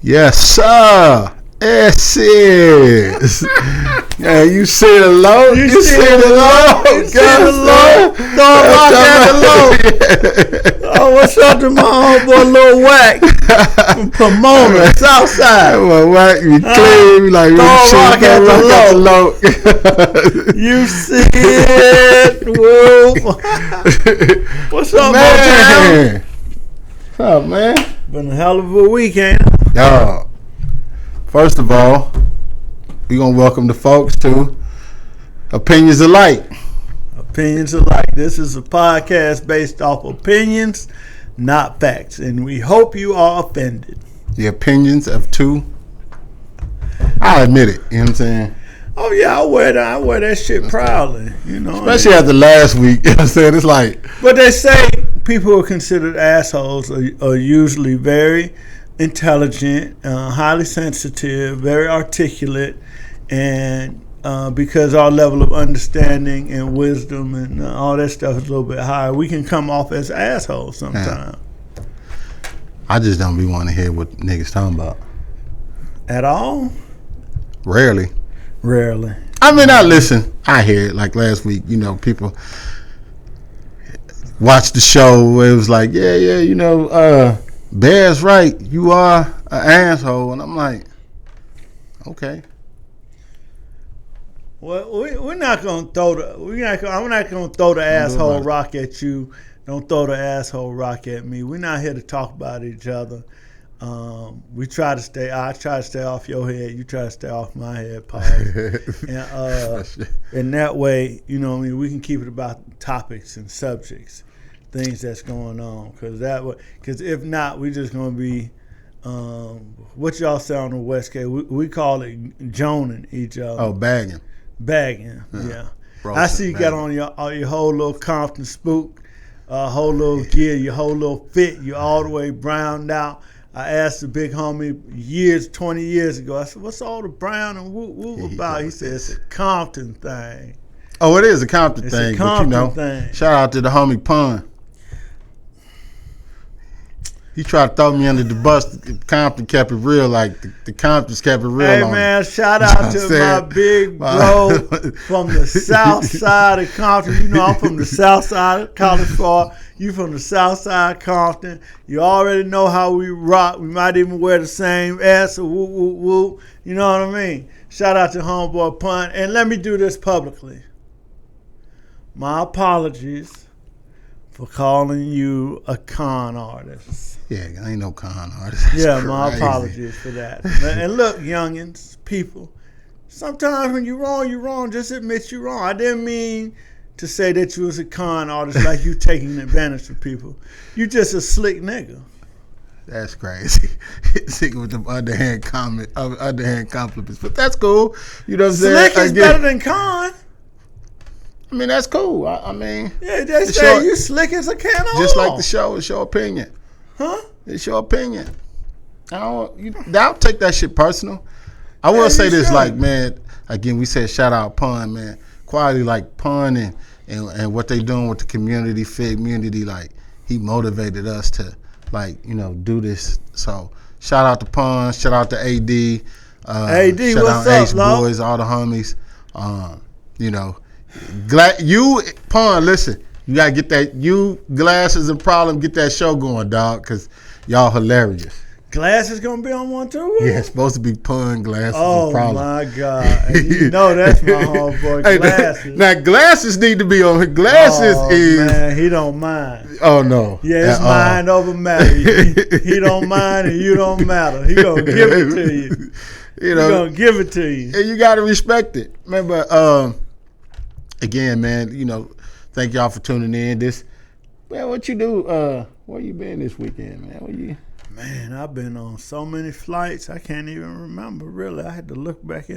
Yes, sir. Yes, is. Yeah, you see the low. You see the low. You see the low. Throw a rock at the low. Oh, what's up to my homeboy Lil Wack from Pomona, Southside? Wack, you clean. Like, throw a rock at the low. You see it. Whoop. What's up, man? What's up, man? Been a hell of a weekend. Yo, first of all, we gonna welcome the folks to Opinions Alike. Opinions Alike. This is a podcast based off opinions, not facts, and we hope you are offended. The opinions of two. I admit it. You know what I'm saying? Oh yeah, I wear that shit proudly. You know, especially after last week. You know what I'm saying? It's like. But they say people who are considered assholes are usually very intelligent, highly sensitive, very articulate, and because our level of understanding and wisdom and all that stuff is a little bit higher, we can come off as assholes sometimes. Yeah. I just don't be wanting to hear what niggas talking about. At all? Rarely. I mean, I listen. I hear it. Like last week, you know, people watch the show where it was like, yeah, Bear's right. You are an asshole, and I'm like, okay. Well, we're not gonna throw I'm not gonna throw the asshole rock at you. Don't throw the asshole rock at me. We're not here to talk about each other. I try to stay off your head. You try to stay off my head, Paul. And that way, you know what I mean, we can keep it about topics and subjects, things that's going on. Because if not, we're just going to be, what y'all say on the West Coast, we call it joning each other. Oh, bagging, yeah. I see you got on your whole little Compton spook, whole little gear, your whole little fit, you're all the way browned out. I asked the big homie 20 years ago, I said, what's all the brown and whoop about? He said, it's a Compton thing. Oh, it is a Compton thing. It's a Compton thing. Shout out to the homie Pun. He tried to throw me under the bus. Compton kept it real, like the Comptons kept it real. Hey, man, shout out to my big bro from the south side of Compton. You know, I'm from the south side of College Park. You from the south side of Compton. You already know how we rock. We might even wear the same S or whoop, whoop, whoop. You know what I mean? Shout out to homeboy Pun. And let me do this publicly. My apologies for calling you a con artist. Yeah, I ain't no con artist. That's my crazy. Apologies for that. And look, youngins, people, sometimes when you're wrong, you're wrong. Just admit you're wrong. I didn't mean to say that you was a con artist like you taking advantage of people. You just a slick nigga. That's crazy. Sick with them underhand compliments. But that's cool. You know what I'm saying? Slick is better than con. I mean, that's cool. I mean. Yeah, they say you slick as a can of just like the show, it's your opinion. Huh? It's your opinion. Don't take that shit personal. I will say this, like, man, again, we said shout out Pun, man. Quality like Pun and what they doing with the community, like, he motivated us to, like, you know, do this. So shout out to Pun, shout out to AD. AD, shout what's out up, H Lo? Boys, all the homies. You know, glad you, Pun, listen. You gotta get that. You, Glasses, and Problem, get that show going, dog, because y'all hilarious. Glasses gonna be on one too? Yeah, it's supposed to be Pun, Glasses, and Problem. Oh my God! And you know that's my homeboy, Glasses. Now Glasses need to be on. Glasses man, he don't mind. Oh no. Yeah, it's mind over matter. He don't mind and you don't matter. He gonna give it to you. He gonna give it to you. And you gotta respect it. Remember, again, man, you know. Thank y'all for tuning in. Man, what you do? Where you been this weekend, man? Man, I've been on so many flights, I can't even remember, really. I had to look back I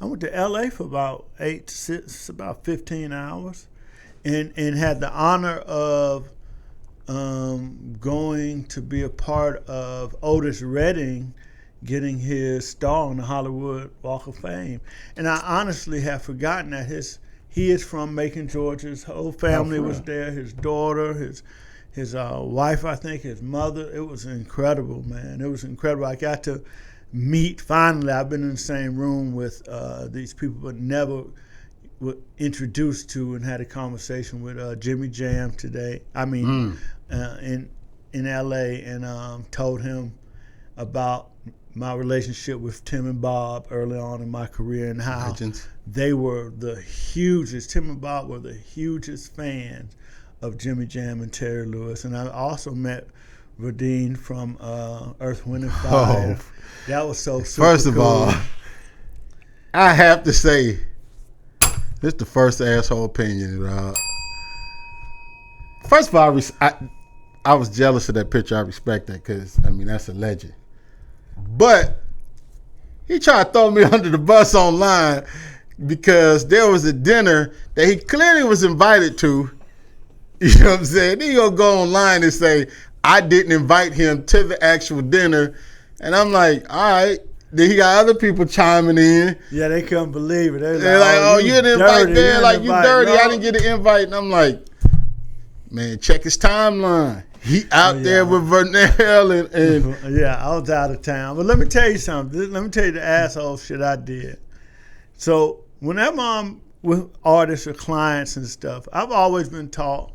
went to L.A. for about 15 hours and had the honor of going to be a part of Otis Redding getting his star on the Hollywood Walk of Fame. And I honestly have forgotten that he is from Macon, Georgia. His whole family was there. His daughter, his wife, I think, his mother. It was incredible, man. It was incredible. I got to meet, finally, I've been in the same room with these people, but never were introduced to and had a conversation with Jimmy Jam today. I mean, in L.A., and told him about my relationship with Tim and Bob early on in my career, and how Legends. they were the hugest, Tim and Bob were the hugest fans of Jimmy Jam and Terry Lewis. And I also met Verdine from Earth, Wind & Fire. Oh. That was so super First of cool. all, I have to say, this is the first asshole opinion. First of all, I was jealous of that picture. I respect that because, I mean, that's a legend. But he tried to throw me under the bus online because there was a dinner that he clearly was invited to. You know what I'm saying? Then he'll go online and say, I didn't invite him to the actual dinner. And I'm like, all right. Then he got other people chiming in. Yeah, they couldn't believe it. They're like, oh, you didn't invite me. Like, you dirty. No. I didn't get an invite. And I'm like, man, check his timeline. He out there with Vernell and yeah, I was out of town. But let me tell you something. Let me tell you the asshole shit I did. So whenever I'm with artists or clients and stuff, I've always been taught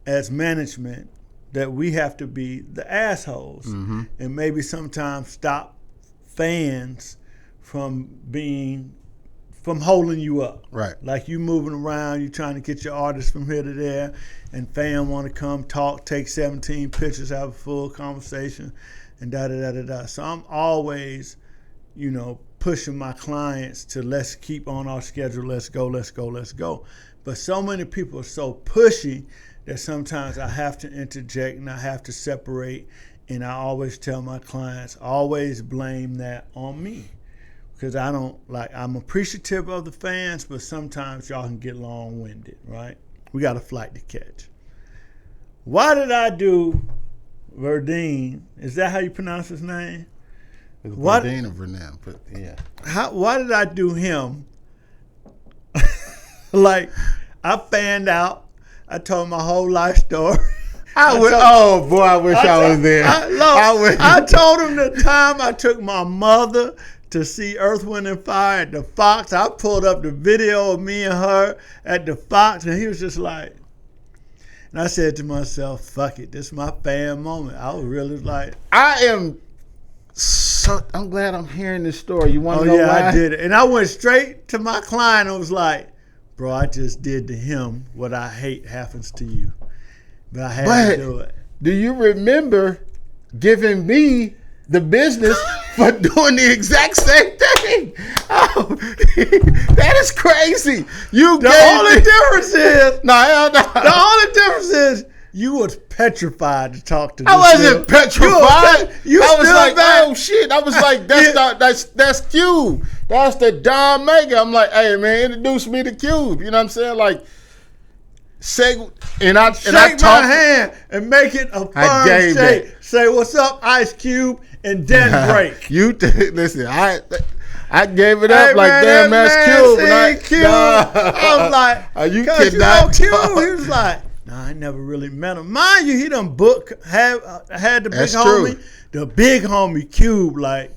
as management that we have to be the assholes and maybe sometimes stop fans from holding you up. Right. Like you moving around, you trying to get your artist from here to there, and fan want to come talk, take 17 pictures, have a full conversation, and da-da-da-da-da. So I'm always, pushing my clients to let's keep on our schedule, let's go, let's go, let's go. But so many people are so pushy that sometimes I have to interject and I have to separate, and I always tell my clients, always blame that on me. Because I'm appreciative of the fans, but sometimes y'all can get long-winded, right? We got a flight to catch. Why did I do Verdine? Is that how you pronounce his name? It's Verdine or Vernell, but yeah. Why did I do him? Like, I fanned out. I told my whole life story. I wish I was there. I told him the time I took my mother to see Earth, Wind & Fire at the Fox. I pulled up the video of me and her at the Fox, and he was just like, and I said to myself, fuck it, this is my fan moment. I was really like, I'm glad I'm hearing this story. You want to know why? I did it. And I went straight to my client and was like, bro, I just did to him what I hate happens to you. But I had to do it. Do you remember giving me the business for doing the exact same thing? Oh, that is crazy. The only difference is you was petrified to talk to this. I wasn't petrified. I was like, oh shit. I was like, that's Cube. That's the Don Mega. I'm like, hey man, introduce me to Cube. You know what I'm saying? Like, shake my hand and make it a firm shake. Say what's up, Ice Cube, and then break. Listen. I gave it up like damn, that's Cube. I was like, are you kidding? Cube. He was like, nah, I never really met him. Mind you, he done had the big homie, the big homie Cube, like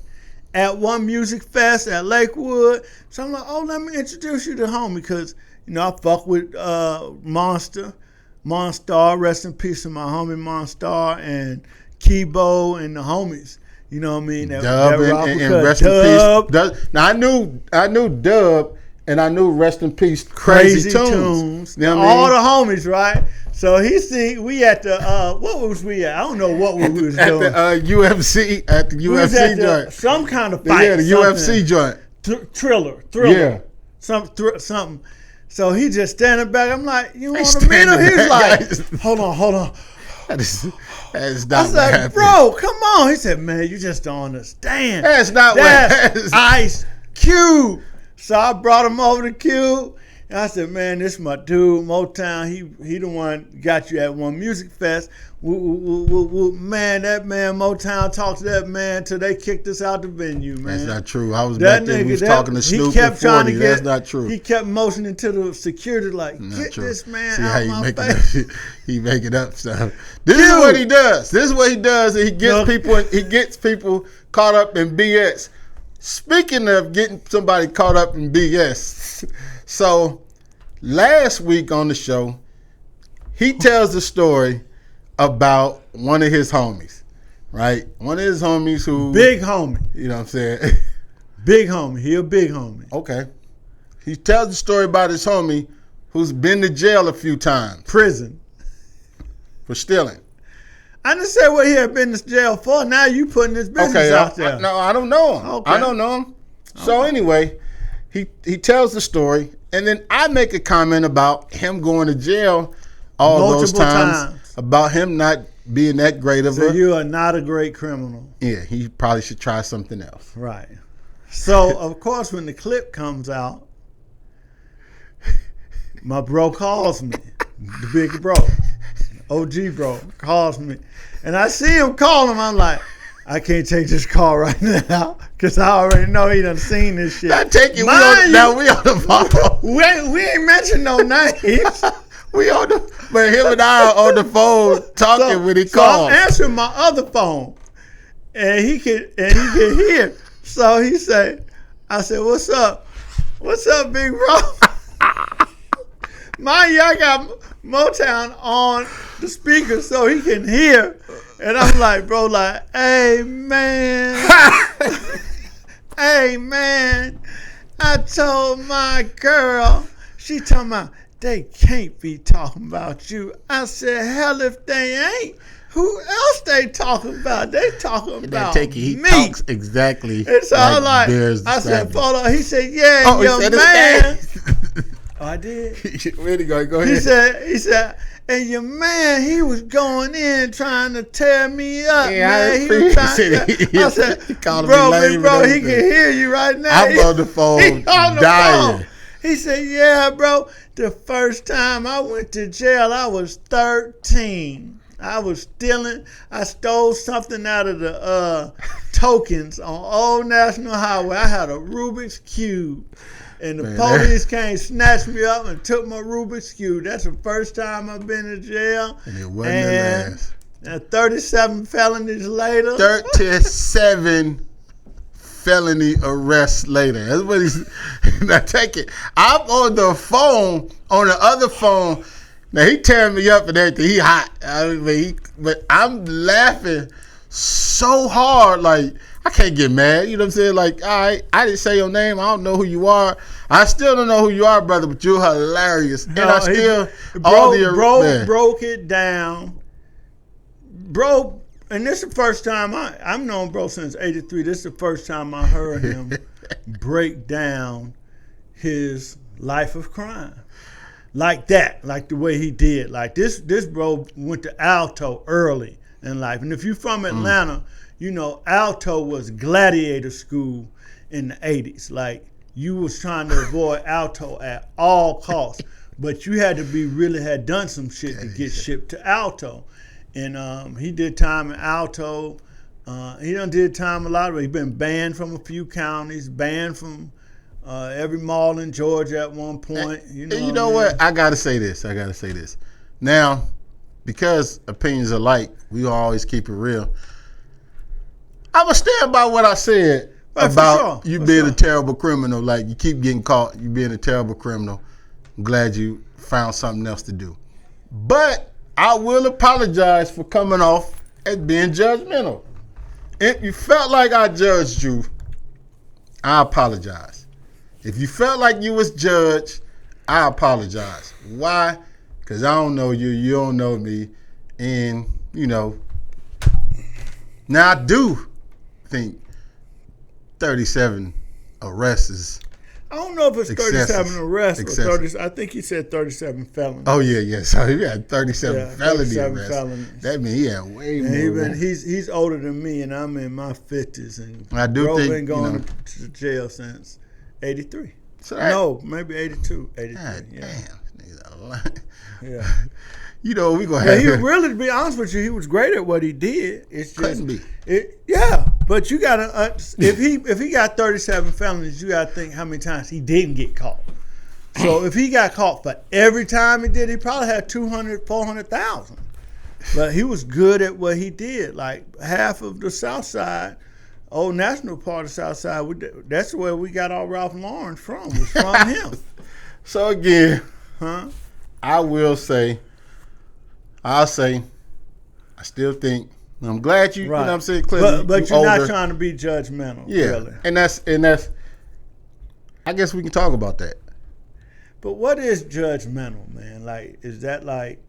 at one music fest at Lakewood. So I'm like, oh, let me introduce you to homie, because I fuck with Monstar, rest in peace to my homie Monstar, and Kibo and the homies. You know what I mean? Dub and rest in peace. Now I knew Dub, and I knew rest in peace Crazy Tunes. You know what all I mean? The homies, right? So we at the what was we at? I don't know what we was doing. At the UFC joint. Some kind of fight. Yeah, the UFC joint. Thriller. Yeah. Something. So he just standing back. I'm like, you want to meet him? He's like, hold on. That is not I was like, happened. Bro, come on. He said, man, you just don't understand. That's not what Ice Cube. So I brought him over to Cube, And I said, man, this is my dude, Motown. He the one got you at one music fest. Man, that man Motown talked to that man till they kicked us out the venue, man. That's not true. I was back there. We was talking to Snoop kept trying to That's not true. He kept motioning to the security like, get this man See out how my face. He making up stuff. This is what he does. This is what he does. He gets people. He gets people caught up in BS. Speaking of getting somebody caught up in BS, so last week on the show, he tells the story about one of his homies, right? One of his homies who... Big homie. You know what I'm saying? Big homie. He a big homie. Okay. He tells the story about his homie who's been to jail a few times. Prison. For stealing. I didn't say what he had been to jail for. Now you putting his business out there. No, I don't know him. Okay. I don't know him. So anyway, he tells the story, and then I make a comment about him going to jail all those times. About him not being that great of So you are not a great criminal. Yeah, he probably should try something else. Right. So, of course, when the clip comes out, my bro calls me. The big bro. OG bro calls me. And I see him call him. I'm like, I can't take this call right now because I already know he done seen this shit. I take it. Now we on the phone. We ain't mentioned no names. We on the, but him and I are on the phone talking when he calls. So I'm answering my other phone, and he can hear. So he said, I said, "What's up? What's up, big bro?" Mind you, I got Motown on the speaker so he can hear, and I'm like, bro, like, hey man, hey man, I told my girl, she talking about. They can't be talking about you. I said, hell if they ain't. Who else they talking about? They talking about me. He talks exactly. It's all like I said, follow. He said, yeah, your man. Oh, I did. Ready, go ahead. He said, and your man, he was going in trying to tear me up, man. He was trying I said, bro, he can hear you right now. I'm on the phone dying. He said, yeah, bro, the first time I went to jail, I was 13. I was stealing. I stole something out of the tokens on Old National Highway. I had a Rubik's Cube. And the police came, snatched me up, and took my Rubik's Cube. That's the first time I've been to jail. And it wasn't the last. And 37 felonies later. 37 felony arrests later. That's what he's. Now take it. I'm on the phone, on the other phone. Now he tearing me up and everything. He hot. But I'm laughing so hard, like I can't get mad. You know what I'm saying? Like, all right, I didn't say your name. I don't know who you are. I still don't know who you are, brother. But you're hilarious. And I still broke it down, bro. And this is the first time I've known bro since '83. This is the first time I heard him break down his life of crime like that, like the way he did. Like this bro went to Alto early in life. And if you're from Atlanta, you know Alto was gladiator school in the '80s. Like you was trying to avoid Alto at all costs, but you had to had done some shit to get shipped to Alto. And he did time in Alto. He done did time a lot. He's been banned from a few counties, banned from every mall in Georgia at one point. You know what? I gotta say this. Now, because opinions are alike, we always keep it real. I'm gonna stand by what I said about you being a terrible criminal. Like you keep getting caught, you being a terrible criminal. I'm glad you found something else to do. But I will apologize for coming off as being judgmental. If you felt like I judged you, I apologize. If you felt like you was judged, I apologize. Why? Because I don't know you, you don't know me, and, you know, now I do think 37 arrests is I don't know if it's excessive. 37 arrests or 30. I think he said 37 felonies. Oh yeah. So he had 37 felony arrests. Felonies. That means he had way more. He's older than me, and I'm in my 50s, and I do think been going to jail since '83. So no, maybe 82, 83. God yeah. Damn. Yeah. You know, we gonna have he really, to be honest with you, he was great at what he did. It's just couldn't be. But you gotta if he got 37 felonies, you gotta think how many times he didn't get caught. So if he got caught for every time he did, he probably had 200, 400,000. But he was good at what he did. Like half of the South Side, Old National part of the South Side, that's where we got our Ralph Lauren from. Was from him. So again, I'll say, I still think. I'm glad you. Right. You know what I'm saying, clearly, but you're older. Not trying to be judgmental. Yeah, really. and that's. I guess we can talk about that. But what is judgmental, man? Like, is that like,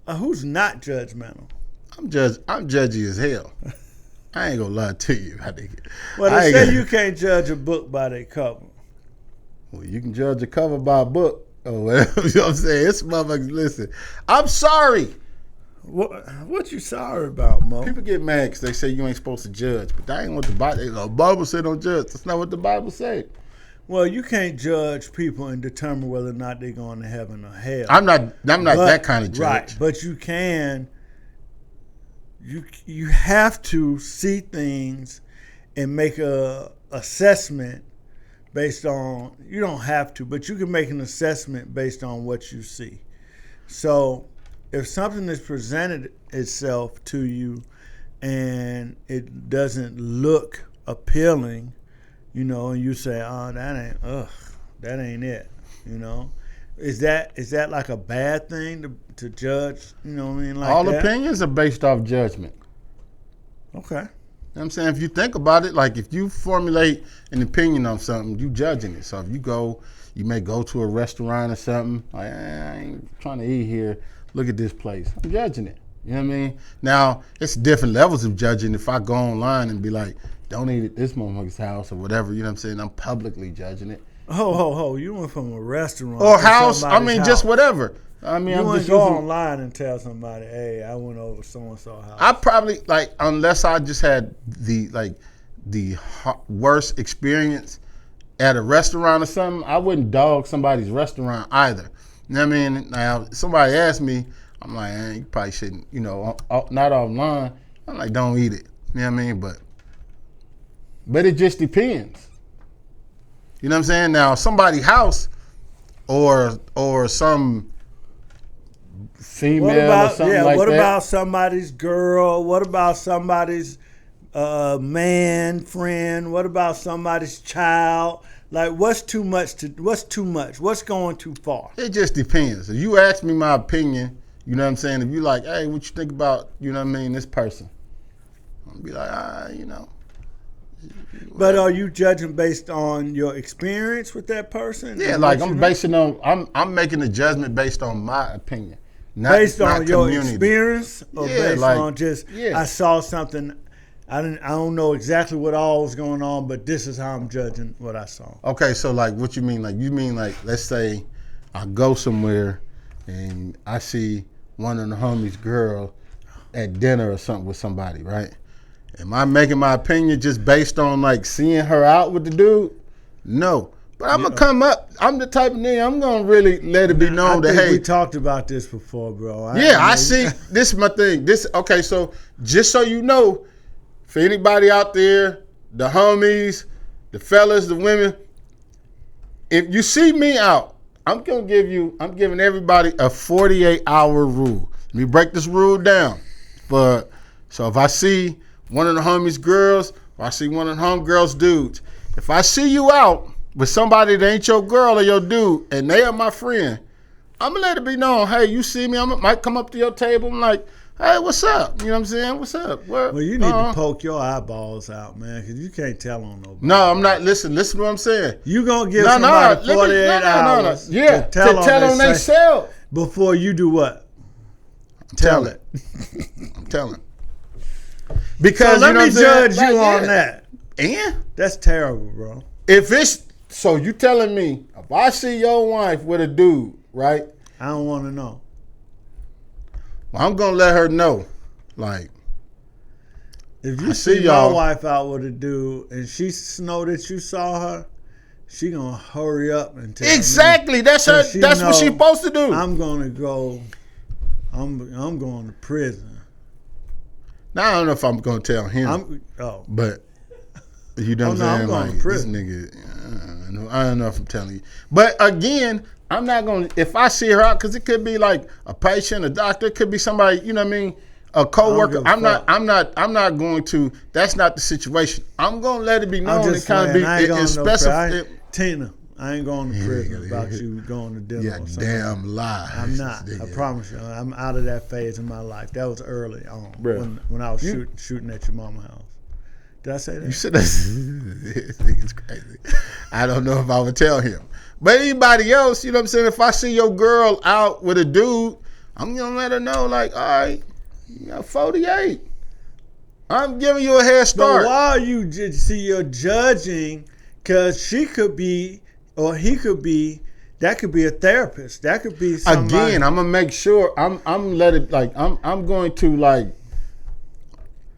who's not judgmental? I'm judgy as hell. I ain't gonna lie to you. Well, they say you can't judge a book by their cover. Well, you can judge a cover by a book or whatever. You know what I'm saying? This motherfuckers, listen. I'm sorry. What you sorry about, Mo? People get mad because they say you ain't supposed to judge, but that ain't what the Bible said. Don't judge. That's not what the Bible said. Well, you can't judge people and determine whether or not they're going to heaven or hell. I'm not that kind of judge. Right, but you can. You have to see things and make a assessment based on. You don't have to, but you can make an assessment based on what you see. So, if something is presented itself to you and it doesn't look appealing, you know, and you say, "Oh, that ain't it," you know, is that like a bad thing to judge? You know what I mean? Like all that? Opinions are based off judgment. Okay. You know what I'm saying? If you think about it, like if you formulate an opinion on something, you judging it. So if you may go to a restaurant or something, like, I ain't trying to eat here. Look at this place. I'm judging it. You know what I mean? Now, it's different levels of judging. If I go online and be like, don't eat at this motherfucker's house or whatever, you know what I'm saying? I'm publicly judging it. You went from a restaurant or house. I mean, just whatever. I mean, you I'm just go online and tell somebody, "Hey, I went over so-and-so house." I probably unless I just had the worst experience at a restaurant or something, I wouldn't dog somebody's restaurant either. You know what I mean? Now, somebody asked me, I'm like, you probably shouldn't, you know, not online. I'm like, don't eat it. You know what I mean? But it just depends. You know what I'm saying? Now, somebody's house or some female or something like that. What about somebody's girl? What about somebody's man, friend? What about somebody's child? Like, what's too much? What's going too far? It just depends. If you ask me my opinion, you know what I'm saying? If you like, hey, what you think about, you know what I mean, this person? I'll be like, you know. But are you judging based on your experience with that person? Yeah, like I'm making a judgment based on my opinion. Based on your experience or based on just, I saw something, I don't know exactly what all was going on, but this is how I'm judging what I saw. Okay, so like what you mean? Like you mean like, let's say I go somewhere and I see one of the homies' girl at dinner or something with somebody, right? Am I making my opinion just based on like seeing her out with the dude? No. But I'm going to come up. I'm the type of nigga, I'm going to really let it be known that, hey. We talked about this before, bro. I see. This is my thing. Okay, so just so you know, for anybody out there, the homies, the fellas, the women, if you see me out, I'm giving everybody a 48-hour rule. Let me break this rule down. So if I see one of the homies' girls, or I see one of the homegirls' dudes, if I see you out with somebody that ain't your girl or your dude, and they are my friend, I'm going to let it be known, hey, you see me, I might come up to your table and like, hey, what's up? You know what I'm saying? What's up? Well, you need to poke your eyeballs out, man, because you can't tell on nobody. No, I'm not. Listen to what I'm saying. You going to give somebody 48 hours to tell on themselves. Before you do what? Tell it. I'm telling. Because so let me judge you on that. And? That's terrible, bro. So you telling me, if I see your wife with a dude, right? I don't want to know. Well, I'm going to let her know. Like, if you see my wife out with a dude and she know that you saw her, she gonna hurry up and tell exactly. me. That's her. That's what she's supposed to do. I'm gonna go. I'm going to prison. Now I don't know if I'm gonna tell him. But you know what I'm saying? I'm going to prison. This nigga. I don't know if I'm telling you. But again, I'm not gonna. If I see her out, because it could be like a patient, a doctor, it could be somebody. You know what I mean? A coworker. I'm not going to. That's not the situation. I'm gonna let it be known. It kind of be specific. Tina, I ain't going to prison about you going to dinner. Yeah, damn lie. I'm not. I promise you. I'm out of that phase in my life. That was early on when I was shooting at your mama's house. Did I say that? You said that. This nigga's crazy. I don't know if I would tell him. But anybody else, you know what I'm saying? If I see your girl out with a dude, I'm gonna let her know, like, all right, you got 48. I'm giving you a head start. But why are you you're judging? Because she could be, or he could be. That could be a therapist. That could be somebody. Again, I'm gonna make sure I'm going to like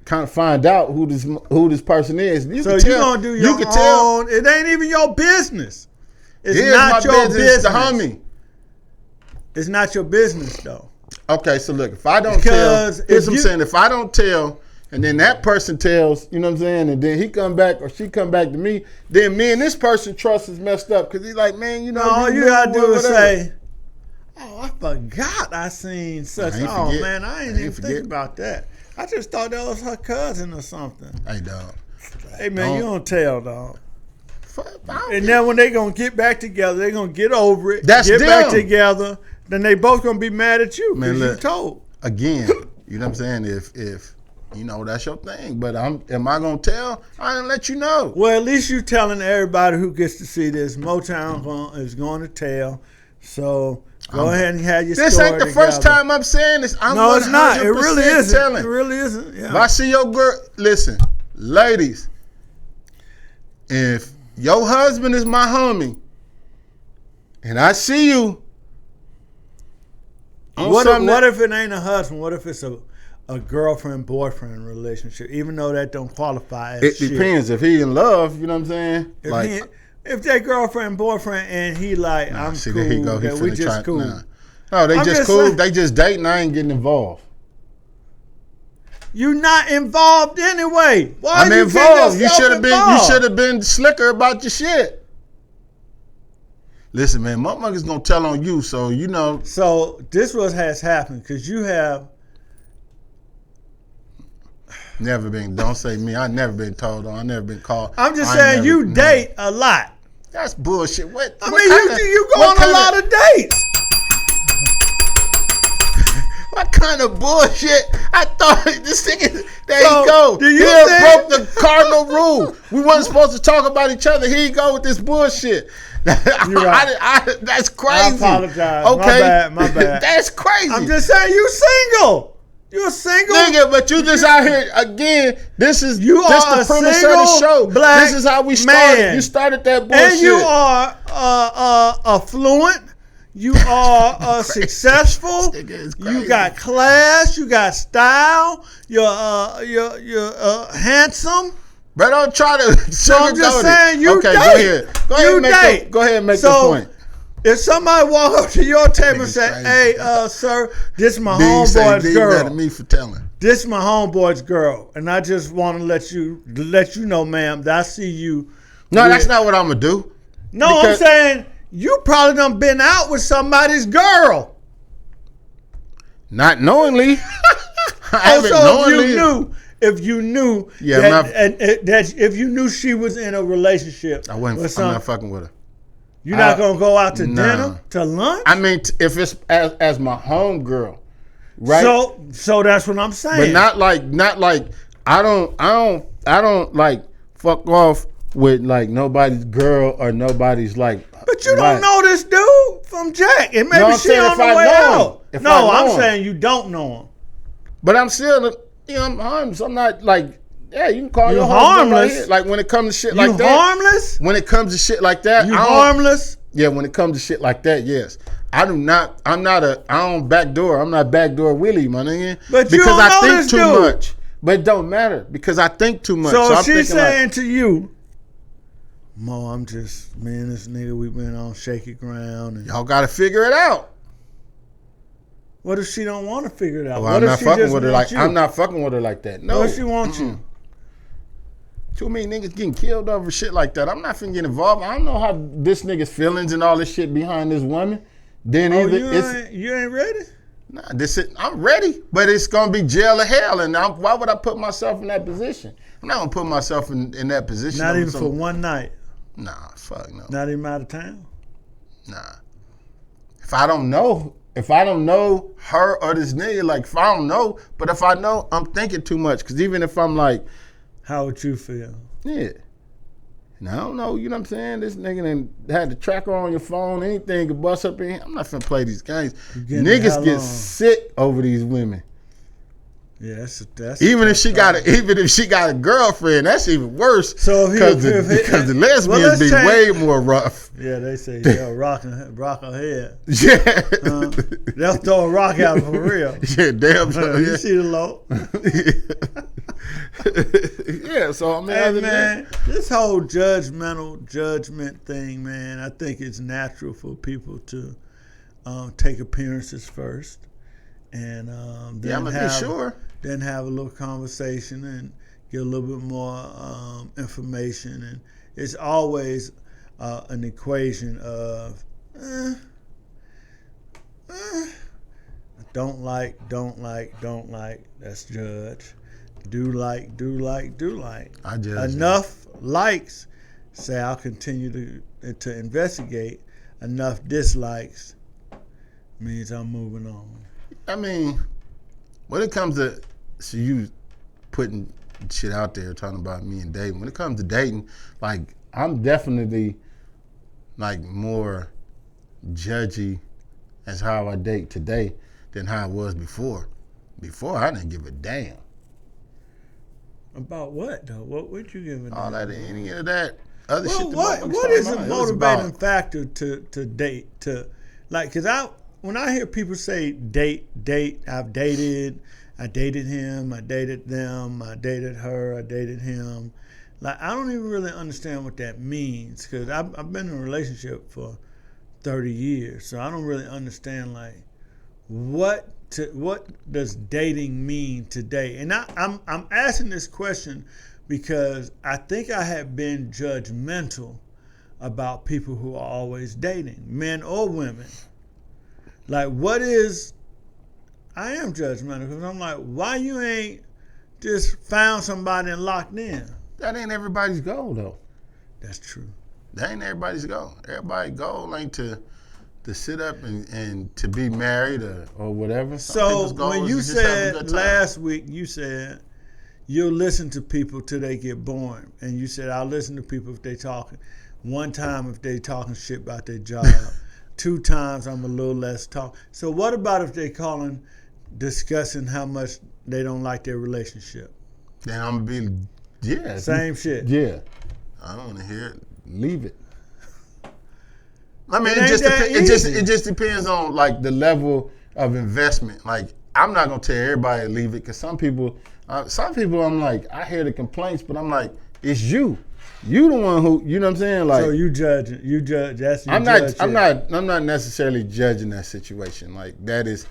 kind of find out who this person is. You're gonna do your own. It ain't even your business. It's not your business. The homie. It's not your business though. Okay, so look, if I don't tell, here's what I'm saying. If I don't tell, and then that person tells, you know what I'm saying, and then he come back or she come back to me, then me and this person trust is messed up because he's like, man, you know, all you gotta do is say, oh, I forgot I seen such. I ain't even think about that. I just thought that was her cousin or something. Hey, dog. Hey, man, you don't tell, dog. And then when they gonna get back together, they gonna get over it. Get back together. Then they both gonna be mad at you because you told. Again, you know what I'm saying? If you know that's your thing, but am I gonna tell? I didn't let you know. Well, at least you telling everybody who gets to see this. Motown is going to tell. So go ahead and have your story. This ain't the first time I'm saying this. No, it's not. It really isn't. Telling. It really isn't. Yeah. If I see your girl, listen, ladies, if your husband is my homie, and I see you. What if it ain't a husband? What if it's a girlfriend-boyfriend relationship? Even though that don't qualify as it depends. If he in love, you know what I'm saying? If that girlfriend-boyfriend and he like, I'm cool, there he go. we just cool. No, they just cool. Saying, they just dating. I ain't getting involved. You not involved anyway. Why I'm involved. You should have been. You should have been slicker about your shit. Listen, man, motherfuckers gonna tell on you, so you know. So this has happened because you have never been. Don't say me. I never been told on. I never been called. I'm just saying you date a lot. That's bullshit. What? I mean, you go on a lot of dates. What kind of bullshit? I thought this thing. There you go. He broke the cardinal rule. We wasn't supposed to talk about each other. Here you go with this bullshit. You're right. That's crazy. I apologize. Okay, my bad. That's crazy. I'm just saying you single. You're single, nigga, but you just out here again. This is the premise of the show. This is how we started. Man. You started that bullshit. And you are affluent. You are successful. You got class. You got style. You're handsome. But don't try to. So I'm just saying you date. Go ahead and make the point. If somebody walk up to your table and say, "Hey, sir, this is my homeboy's girl." Mad at me for telling. This is my homeboy's girl, and I just want to let you know, ma'am, that I see you. No, that's not what I'm gonna do. No, I'm saying you probably done been out with somebody's girl. Not knowingly. If you knew if you knew she was in a relationship, I'm not fucking with her. You're not gonna go out to dinner, to lunch? I mean, if it's as my home girl, right? So that's what I'm saying. But not like I don't like fuck off with like nobody's girl or nobody's like. But you don't know this dude from Jack, and maybe she on the way out. No, I'm saying you don't know him. But I'm still, I'm harmless. I'm not like. Yeah, you can call you your harmless. Right, like when it comes to shit like that. You harmless? When it comes to shit like that, you harmless? Yeah, when it comes to shit like that, yes. I don't backdoor. I'm not backdoor Willie, my nigga. But because I think too much. But it don't matter because I think too much. So she's saying to you, Mo, I'm just, me and this nigga, we been on shaky ground. And Y'all got to figure it out. what if she don't want to figure it out? Well, What I'm if not she fucking just with her wants like you? I'm not fucking with her like that. No. What if she wants you? Too many niggas getting killed over shit like that. I'm not finna get involved. I don't know how this nigga's feelings and all this shit behind this woman. Then Oh, either you ain't ready? nah, I'm ready, but it's gonna be jail or hell. And why would I put myself in that position? I'm not gonna put myself in that position. Not even for one night. Nah, fuck no. Not even out of town. Nah. If I don't know her or this nigga, like if I don't know, but if I know, I'm thinking too much. Cause even if I'm like, how would you feel? yeah. And I don't know, you know what I'm saying? This nigga done had the tracker on your phone, anything could bust up in here. I'm not finna play these games. Niggas get sick over these women. Yeah, that's even if she got a girlfriend, that's even worse. So because the lesbians be way more rough. Yeah, they say rock her head. Yeah, they'll throw a rock out for real. Yeah, damn. You see the low. Yeah, so I mean, hey, man, this whole judgment thing, man, I think it's natural for people to take appearances first, and then have a little conversation and get a little bit more information, and it's always an equation of don't like, that's judge. Do like. Enough likes, say I'll continue to investigate. Enough dislikes means I'm moving on. I mean, when it comes to you putting shit out there talking about me and dating, when it comes to dating, like I'm definitely like more judgy as how I date today than how I was before. Before I didn't give a damn. About what though? What would you give a damn? All that, any of that other shit. What is a motivating factor to date? Because when I hear people say date, I've dated him, I dated them, I dated her, I dated him. Like I don't even really understand what that means because I've been in a relationship for 30 years, so I don't really understand like what does dating mean today. And I'm asking this question because I think I have been judgmental about people who are always dating, men or women. Like I am judgmental because I'm like, why you ain't just found somebody and locked in? That ain't everybody's goal though. That's true. That ain't everybody's goal. Everybody's goal ain't to sit up and to be married or whatever. So when you said last week, you said you'll listen to people till they get boring. And you said, I'll listen to people if they talking. One time if they talking shit about their job. 2 times I'm a little less talk. So what about if they discussing how much they don't like their relationship? Then I'm gonna be, yeah. Same shit. Yeah. I don't want to hear it. Leave it. I mean, it just depends on like the level of investment. Like I'm not gonna tell everybody to leave it because some people I'm like, I hear the complaints, but I'm like, it's you. You the one who, you know what I'm saying? Like, so you judge. That's your I'm not necessarily judging that situation. Like that is,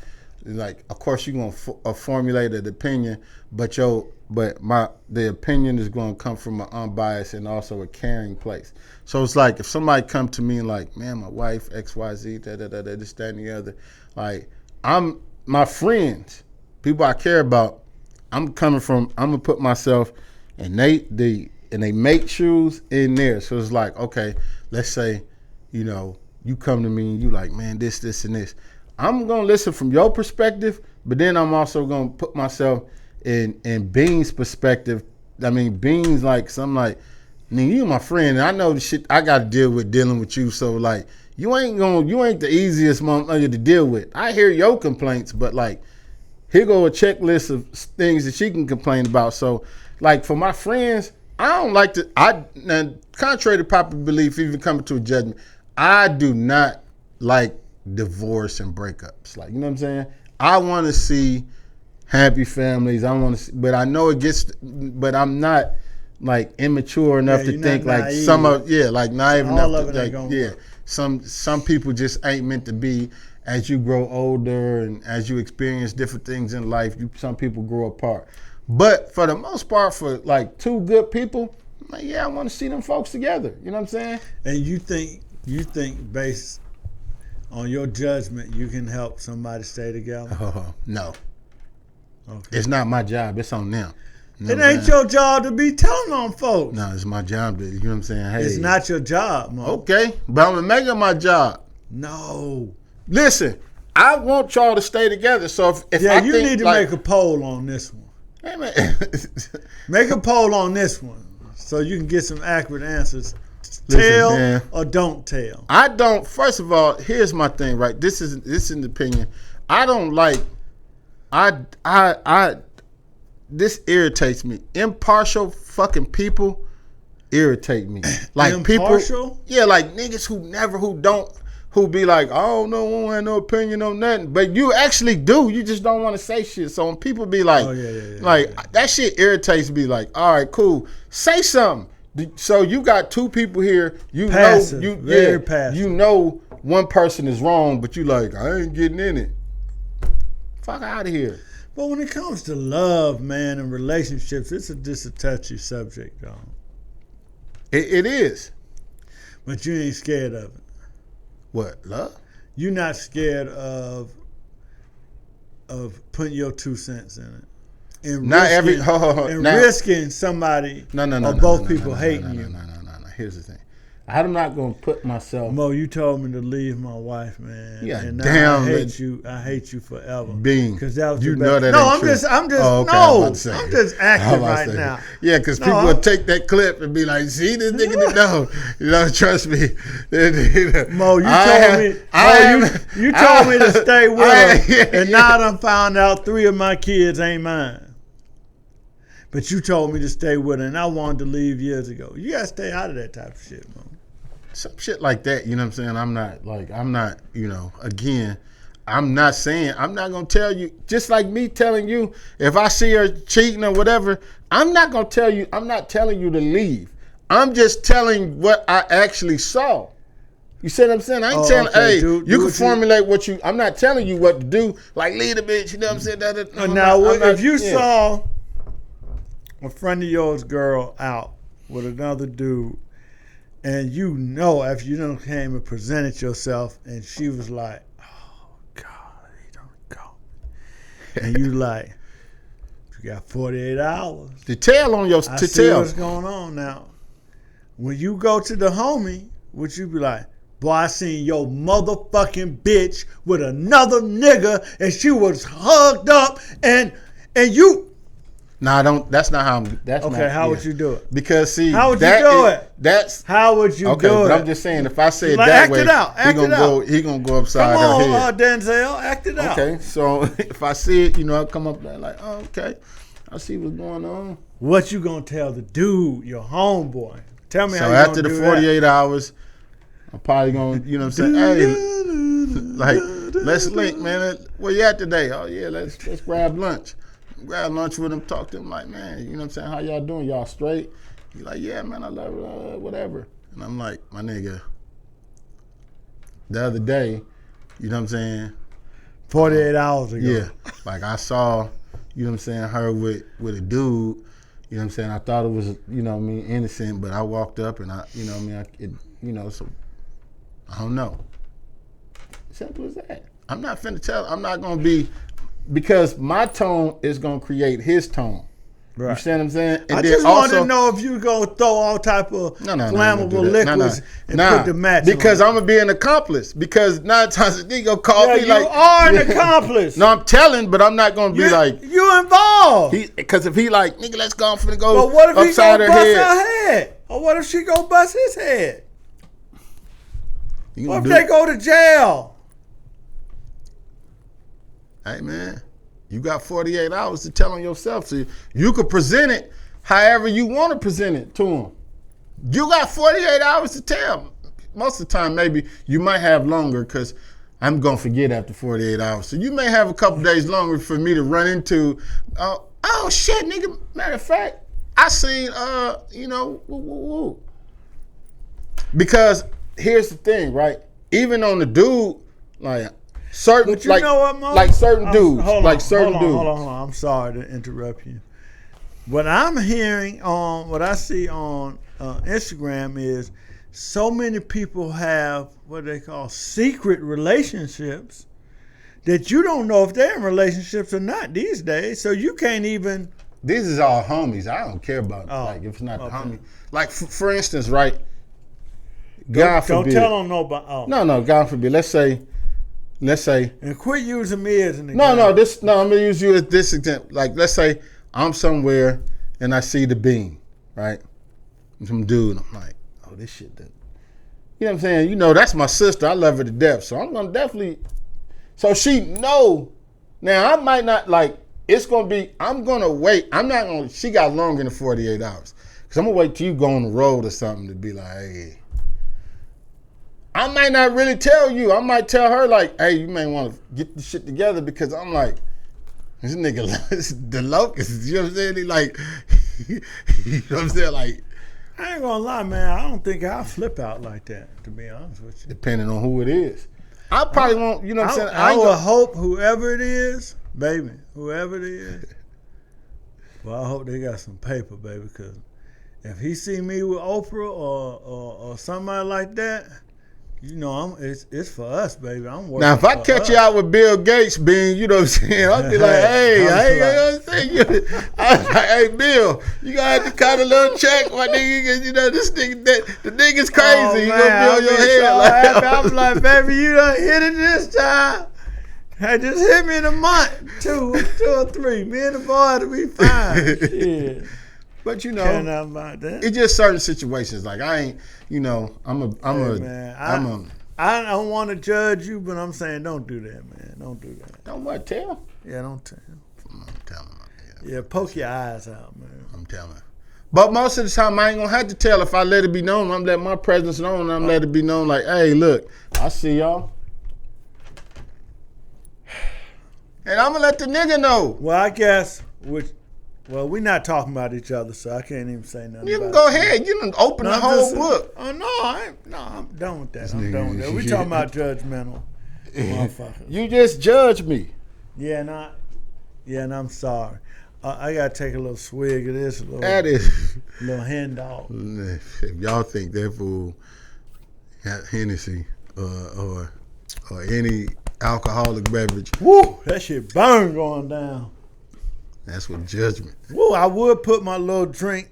like, of course you're gonna formulate an opinion, but the opinion is gonna come from an unbiased and also a caring place. So it's like if somebody come to me and like, man, my wife XYZ, this, that, and the other, like my friends, people I care about, I'm gonna put myself and they make shoes in there. So it's like, okay, let's say, you know, you come to me and you like, man, this, and this. I'm going to listen from your perspective, but then I'm also going to put myself in Bean's perspective. I mean, Bean's like, so I'm like, man, you my friend, and I know the shit I got to dealing with you. So like, you ain't the easiest motherfucker to deal with. I hear your complaints, but like, here go a checklist of things that she can complain about. So like for my friends, I don't like to, now, contrary to popular belief, even coming to a judgment, I do not like divorce and breakups. Like, you know what I'm saying? I want to see happy families. I want to see, but I know it gets, but I'm not like immature enough to think like naive. some of like naive all enough of to it ain't like gonna work. some people just ain't meant to be. As you grow older and as you experience different things in life, some people grow apart. But for the most part, for like two good people, like, yeah, I want to see them folks together. You know what I'm saying? And you think based on your judgment, you can help somebody stay together? Oh, no. Okay. It's not my job. It's on them. You know It what I'm ain't saying? your job to be telling on folks. No, it's my job. You know what I'm saying? Hey, It's not your job, Mo. Okay, but I'm gonna make it my job. No. Listen, I want y'all to stay together. So if Yeah, I you think, need to like, make a poll on this one. hey man, Make a poll on this one so you can get some accurate answers. Listen, Tell man. or don't tell. I don't. First of all, here's my thing. Right, this is an opinion. I don't like. I. This irritates me. Impartial fucking people irritate me. Like Impartial? people. Yeah, like niggas who be like, I don't know, I don't have no opinion on nothing. But you actually do. You just don't want to say shit. So when people be like, that shit irritates me. Like, all right, cool. Say something. So you got two people here. You passive, know, very passive. You know one person is wrong, but you like, I ain't getting in it. Fuck out of here. But when it comes to love, man, and relationships, it's just a touchy subject, dog. It is. But you ain't scared of it. What, love? You're not scared of putting your 2 cents in it. And risking somebody or both people hating you. No. Here's the thing. I'm not gonna put myself. Mo, you told me to leave my wife, man. Yeah, and damn. I hate you. I hate you forever. Being, because that was you the know best. that. No, ain't true. I'm just. Oh, okay, no, I'm just acting right now. Yeah, because people will take that clip and be like, "See this nigga? No, you don't trust me." Mo, you told me to stay with her, and now I done found out 3 of my kids ain't mine. But you told me to stay with her, and I wanted to leave years ago. You gotta stay out of that type of shit, Mo. Some shit like that, you know what I'm saying? I'm not, again, I'm not saying, I'm not going to tell you, just like me telling you, if I see her cheating or whatever, I'm not going to tell you, I'm not telling you to leave. I'm just telling what I actually saw. You see what I'm saying? I ain't telling, hey, you can formulate what you, I'm not telling you what to do, like leave the bitch, you know what I'm saying? If you saw a friend of yours girl out with another dude, and you know after you done came and presented yourself, and she was like, oh, God, he don't go. And you like, you got 48 hours. To tell on your, I to see tell. what's going on now. When you go to the homie, would you be like, boy, I seen your motherfucking bitch with another nigga, and she was hugged up, and you... No, I don't. That's not how I'm. That's okay. How would you do it? Because see, how would you do it? That's how would you do it? Okay, but I'm just saying, if I say it that way, he gonna go upside her head. Denzel, act it out. Okay, so if I see it, I come up there like, oh, okay, I see what's going on. What you gonna tell the dude, your homeboy? Tell me how you after gonna do the 48 hours, I'm probably gonna, you know what I'm saying? Hey, like, let's link, man. Where you at today? Oh yeah, let's grab lunch. Grab lunch with him, talk to him like, man, you know what I'm saying? How y'all doing? Y'all straight? He's like, yeah, man, I love her, whatever. And I'm like, my nigga, the other day, you know what I'm saying? 48 hours ago. Yeah, like I saw, you know what I'm saying, her with a dude, you know what I'm saying? I thought it was, innocent, but I walked up and so I don't know. Simple as that. I'm not finna tell, I'm not gonna be, because my tone is going to create his tone. Right. You see what I'm saying? And I just wanted to know if you going to throw all type of flammable liquids and put the match because I'm going to be an accomplice. Because 9 times he going to call me like... you are an accomplice. No, I'm telling, but I'm not going to be like... You involved. Because if he like, nigga, let's go, I'm finna go but what if upside he go bust her head? Or what if she go bust his head? What if they go to jail? Hey, man, you got 48 hours to tell on yourself. So you could present it however you want to present it to him. You got 48 hours to tell. Most of the time, maybe you might have longer because I'm going to forget after 48 hours. So you may have a couple days longer for me to run into, oh, shit, nigga. Matter of fact, I seen, because here's the thing, right? Even on the dude, like certain, but you know what, Mo? like certain dudes, hold on. I'm sorry to interrupt you. What I'm hearing on, what I see on Instagram is so many people have what they call secret relationships that you don't know if they're in relationships or not these days. So you can't even. These is all homies. I don't care about like if it's not the homie. Like for instance, right? God forbid. Don't tell them nobody. Oh. No. God forbid. Let's say. And quit using me as an example. No. I'm gonna use you as this example. Like let's say I'm somewhere and I see the bean, right? Some dude. I'm like, oh, this shit. You know what I'm saying? You know, that's my sister. I love her to death. So I'm gonna definitely. So she know. Now I might not like. It's gonna be. I'm gonna wait. I'm not gonna. She got longer than 48 hours. Cause I'm gonna wait till you go on the road or something to be like, hey. I might not really tell you. I might tell her like, hey, you may want to get this shit together because I'm like, this nigga, the locust. You know what I'm saying? He like, you know what I'm saying? Like, I ain't gonna lie, man. I don't think I'll flip out like that. To be honest with you, depending on who it is, I probably won't. You know what I'm saying? I would hope whoever it is, baby, whoever it is. Well, I hope they got some paper, baby, because if he see me with Oprah or somebody like that. You know, it's for us, baby. I'm working. Now, if I catch you out with Bill Gates, being, you know what I'm saying, I'll be like, hey, I ain't gonna say you. I was like, hey, Bill, you gonna have to cut a little check, my nigga, you know, this nigga, the nigga's crazy. Oh, you gonna be on your head. So like, I'm like, baby, you done hit it this time. Hey, just hit me in a month, two or three. Me and the boy to be fine. Shit. But you know, about that. It's just certain situations. Like I ain't, you know, I don't want to judge you, but I'm saying don't do that, man. Don't do that. Don't what? Tell? Yeah, don't tell. I'm telling. Yeah, poke your eyes out, man. I'm telling. But most of the time, I ain't gonna have to tell. If I let it be known, I'm letting my presence known. And I'm let it be known, like, hey, look, I see y'all, and I'm gonna let the nigga know. Well, I guess Well, we're not talking about each other, so I can't even say nothing. You can go ahead. You can open the whole book. Oh no, I'm done with that. I'm done with that. We talking about judgmental, motherfuckers. You just judge me. Yeah, and I'm sorry. I gotta take a little swig of this. Little hen dog. If y'all think that fool got Hennessy or any alcoholic beverage, woo, that shit burn going down. That's what judgment. Well, I would put my little drink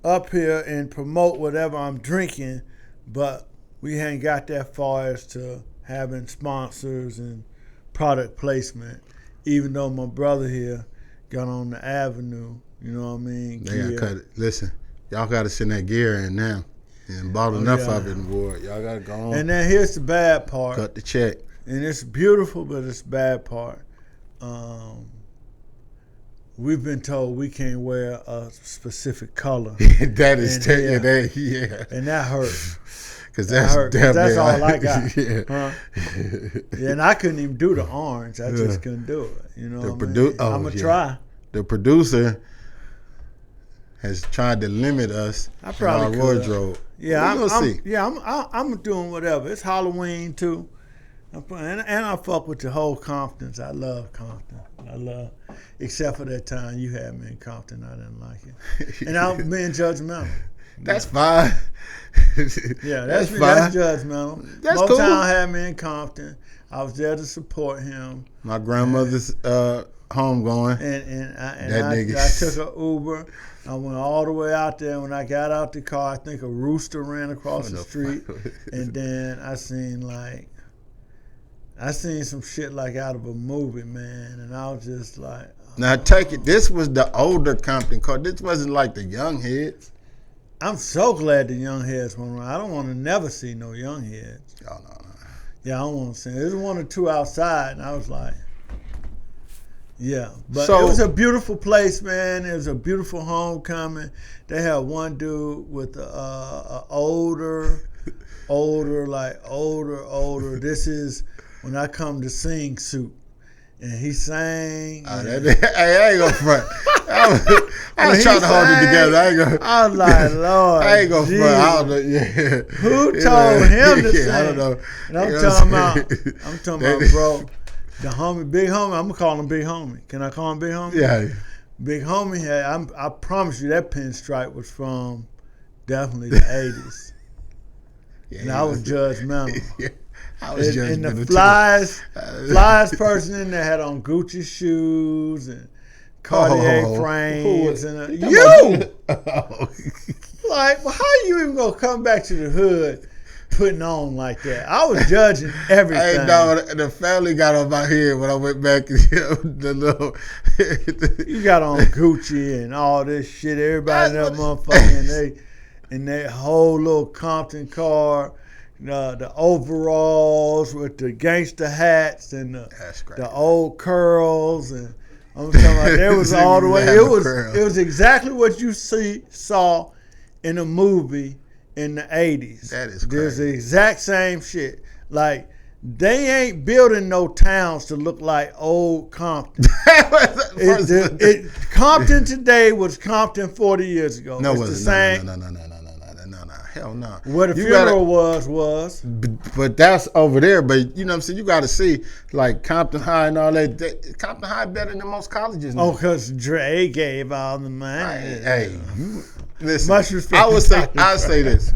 up here and promote whatever I'm drinking, but we ain't got that far as to having sponsors and product placement, even though my brother here got on the avenue, you know what I mean? They gotta cut it. Listen, y'all gotta send that gear in now and bought enough of it in the world. Y'all gotta go on. And then here's the bad part. Cut the check. And it's beautiful, but it's the bad part. We've been told we can't wear a specific color. That is yeah. And that hurts. Because that's all I got. Yeah. Huh? Yeah, and I couldn't even do the orange. I just couldn't do it. You know what I mean? I'm going to try. The producer has tried to limit us in our wardrobe. Yeah, I'm doing whatever. It's Halloween too. And I fuck with the whole Comptons. I love Compton. Except for that time you had me in Compton. I didn't like it. And I'm being judgmental. That's fine. Yeah, that's fine. That's judgmental. That's cool. Motown had me in Compton. I was there to support him. My grandmother's home going. And I took an Uber. I went all the way out there. When I got out the car, I think a rooster ran across the street. And then I seen some shit like out of a movie, man, and I was just like... Now, take it, this was the older Compton car. This wasn't like the young heads. I'm so glad the young heads went around. I don't want to never see no young heads. Oh, no. Yeah, I don't want to see it. There's one or two outside, and I was like... Yeah, but it was a beautiful place, man. It was a beautiful homecoming. They had one dude with a older. This is... when I come to sing suit. And he sang. I ain't gonna front. I was trying to hold it together. I was like, Lord, I ain't gonna geez. front. I don't know. Yeah. Who told him to sing? I don't know. And I'm talking about, bro, the homie, big homie. I'm gonna call him Big Homie. Can I call him Big Homie? Yeah. Big Homie had. I promise you that pinstripe was from definitely the '80s. Yeah, and I was judgmental. Yeah. I was judgmental. And the flies person in there had on Gucci shoes and Cartier frames and you. Like, well, how you even gonna come back to the hood putting on like that? I was judging everything. Hey, no, the family got on my head when I went back. The little you got on Gucci and all this shit. Everybody in that motherfucker and they whole little Compton car. The overalls with the gangster hats and the old curls, and I'm talking about there was all the way. It was exactly what you saw in a movie in the '80s. That is crazy. There's the exact same shit. Like they ain't building no towns to look like old Compton. Compton today was Compton 40 years ago. No, it's the same. No. Hell no. Where the funeral was. But that's over there. But you know what I'm saying? You got to see, like, Compton High and all that. Compton High better than most colleges now. Oh, because Dre gave all the money. Hey, listen. Much respect. I'll say this.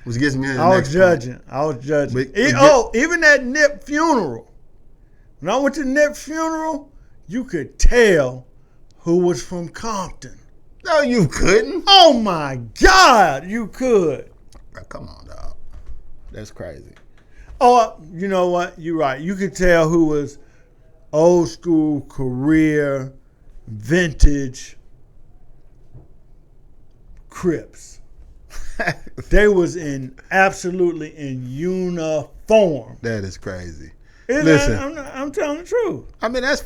Which gets me in the next point. I was judging. Even that Nip funeral. When I went to Nip funeral, you could tell who was from Compton. No, you couldn't. Oh, my God, you could. Bro, come on, dog. That's crazy. Oh, you know what? You're right. You could tell who was old school, career, vintage, Crips. They was absolutely in uniform. That is crazy. Listen, I'm telling the truth. I mean, that's,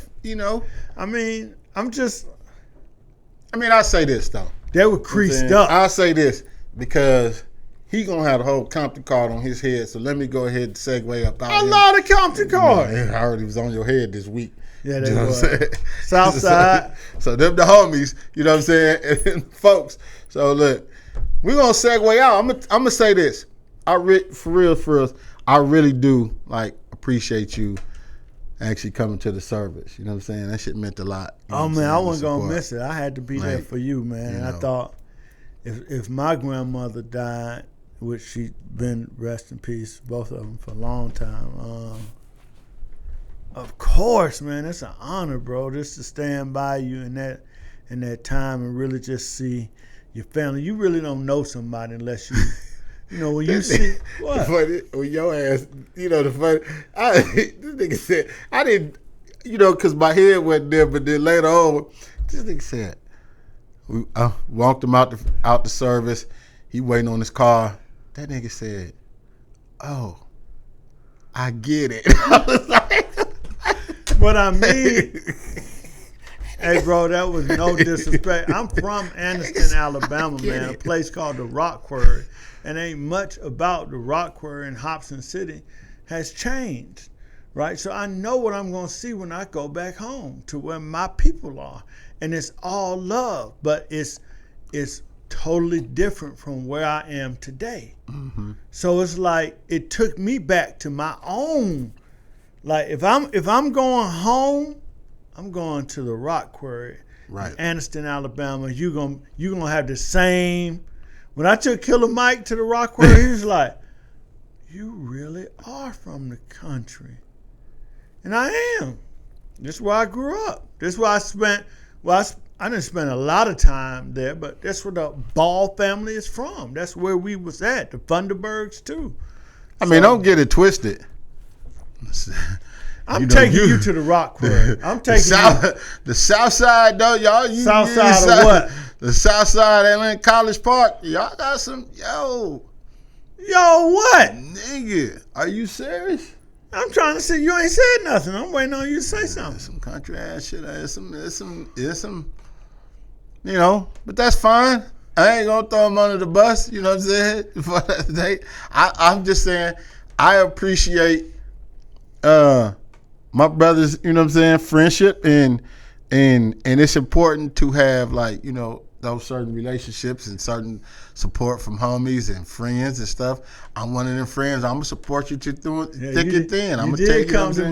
I'll say this, though. They were creased up. I'll say this because he going to have the whole Compton card on his head, so let me go ahead and segue up out I love the Compton card. I heard he was on your head this week. Yeah, they were. Southside. So them the homies, you know what I'm saying? And folks, so look, we're going to segue out. I'm going to say this. For real, I really do, appreciate you actually coming to the service. You know what I'm saying? That shit meant a lot. Oh, man, I wasn't going to miss it. I had to be there for you, man. And I thought if my grandmother died, which she'd been, rest in peace, both of them for a long time, of course, man, it's an honor, bro, just to stand by you in that time and really just see your family. You really don't know somebody unless you... when you see what? When your ass, the funny, this nigga said, I didn't, because my head wasn't there, but then later on, this nigga said, I walked him out the service, he waiting on his car. That nigga said, oh, I get it. I was like, but I mean, hey, bro, that was no disrespect. I'm from Anniston, Alabama, man, a place called the Rock Quarry. And ain't much about the Rock Quarry in Hobson City has changed, right? So I know what I'm going to see when I go back home to where my people are. And it's all love, but it's totally different from where I am today. Mm-hmm. So it's like it took me back to my own. Like if I'm going home, I'm going to the Rock Quarry, right? In Anniston, Alabama. You gonna have the same. When I took Killer Mike to the Rock Quarry, he was like, "You really are from the country," and I am. This is where I grew up. This is where I spent. Well, I didn't spend a lot of time there, but that's where the Ball family is from. That's where we was at. The Funderburgs too. I mean, don't get it twisted. I'm taking you to the Rock Quarry. I'm taking the South Side, though, y'all. South Side of what? The South Side, Atlanta College Park. Y'all got some, yo, what? Nigga, are you serious? I'm trying to see. You ain't said nothing. I'm waiting on you to say something. There's some country ass shit. There's some, but that's fine. I ain't gonna throw them under the bus. You know what I'm saying? I'm just saying, I appreciate my brother's, friendship and and it's important to have like, you know, those certain relationships and certain support from homies and friends and stuff. I'm one of them friends. I'm gonna support you through thick and thin. I'm gonna take you. Come to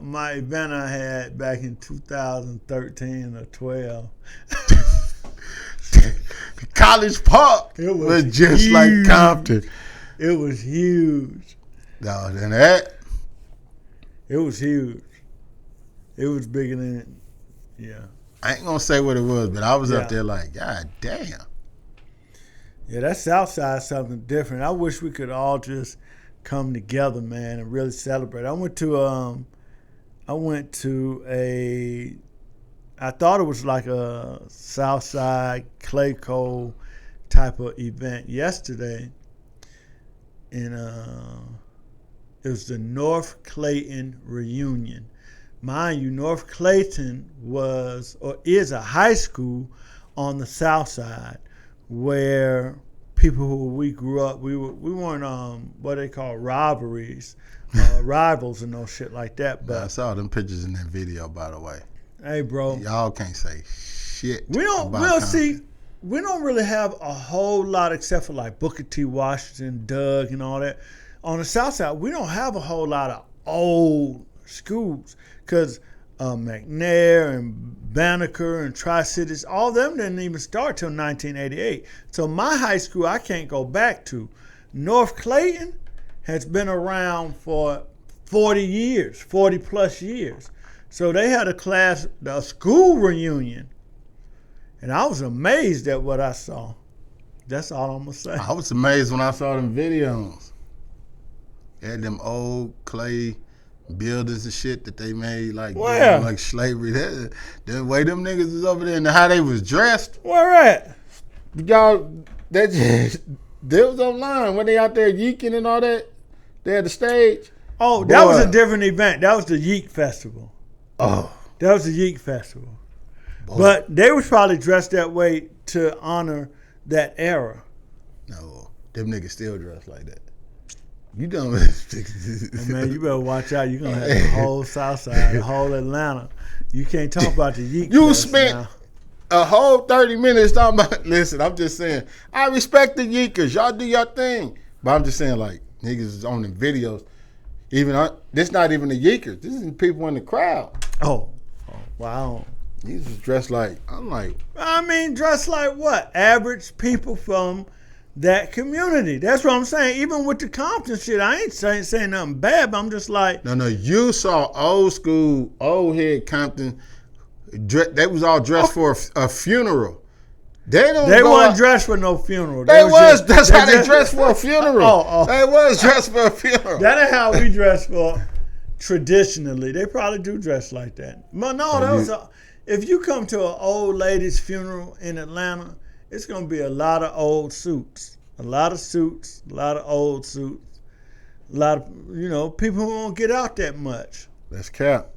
my event I had back in 2013 or 12. College Park was just huge. like Compton. It was huge. No, then that. It was huge. It was bigger than, yeah. I ain't gonna say what it was, but I was up there like, God damn. Yeah, that South Side is something different. I wish we could all just come together, man, and really celebrate. I went to I thought it was like a South Side Clay Cole type of event yesterday. And it was the North Clayton reunion. Mind you, North Clayton is a high school on the South Side where people who we grew up, we weren't what they call rivalries, rivals and no shit like that. But I saw them pictures in that video, by the way. Hey, bro, y'all can't say shit. We don't really have a whole lot except for like Booker T. Washington, Doug, and all that. On the South Side, we don't have a whole lot of old schools because McNair and Banneker and Tri-Cities, all of them didn't even start till 1988. So my high school I can't go back to. North Clayton has been around for 40 plus years. So they had a school reunion, and I was amazed at what I saw. That's all I'm gonna say. I was amazed when I saw them videos. They had them old clay buildings and shit that they made like slavery. The way them niggas was over there and how they was dressed. Where at? Y'all, they was online when they out there yeeking and all that. They had the stage. Oh, that was a different event. That was the Yeek Festival. Oh. That was the Yeek Festival. Boy. But they was probably dressed that way to honor that era. No, them niggas still dressed like that. You done man, you better watch out. You're going to have the whole South Side, the whole Atlanta. You can't talk about the Yeek You spent a whole 30 minutes talking about, listen, I'm just saying, I respect the Yeekers. Y'all do your thing. But I'm just saying, like, niggas is on the videos. This not even the Yeekers. This is people in the crowd. Oh, wow. These was dressed like, I'm like. I mean, dressed like what? Average people from that community. That's what I'm saying. Even with the Compton shit, I ain't saying nothing bad, but I'm just like. No, you saw old school, old head Compton. They was all dressed for a funeral. They wasn't dressed for no funeral. That's how they dressed for a funeral. They was dressed for a funeral. That ain't how we dress for traditionally. They probably do dress like that. But no, if you come to an old lady's funeral in Atlanta, it's going to be a lot of old suits. A lot of suits, a lot of old suits. A lot of, people who won't get out that much. That's cap.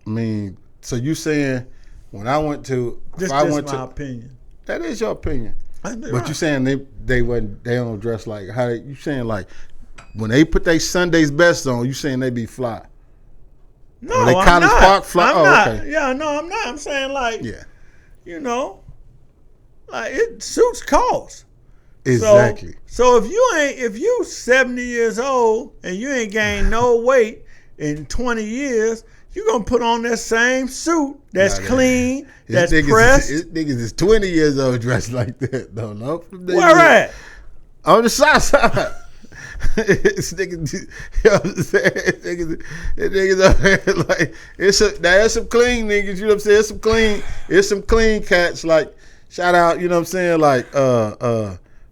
I mean, so you saying when I went to... This is my opinion. That is your opinion. But you saying they don't dress like how you saying like when they put their Sunday's best on, you saying they be fly. No, I'm not. Park fly? I'm not. Okay. Yeah, no, I'm not. I'm saying like like it suits cost. Exactly. So if you 70 years old and you ain't gained no weight in 20 years, you're going to put on that same suit that's clean, that's pressed. Niggas is 20 years old dressed like that. Don't know. Where at? On the South Side. This niggas, you know what I'm saying? Niggas over there like, there's some clean niggas, you know what I'm saying? There's some clean cats, like, shout out, you know what I'm saying? Like,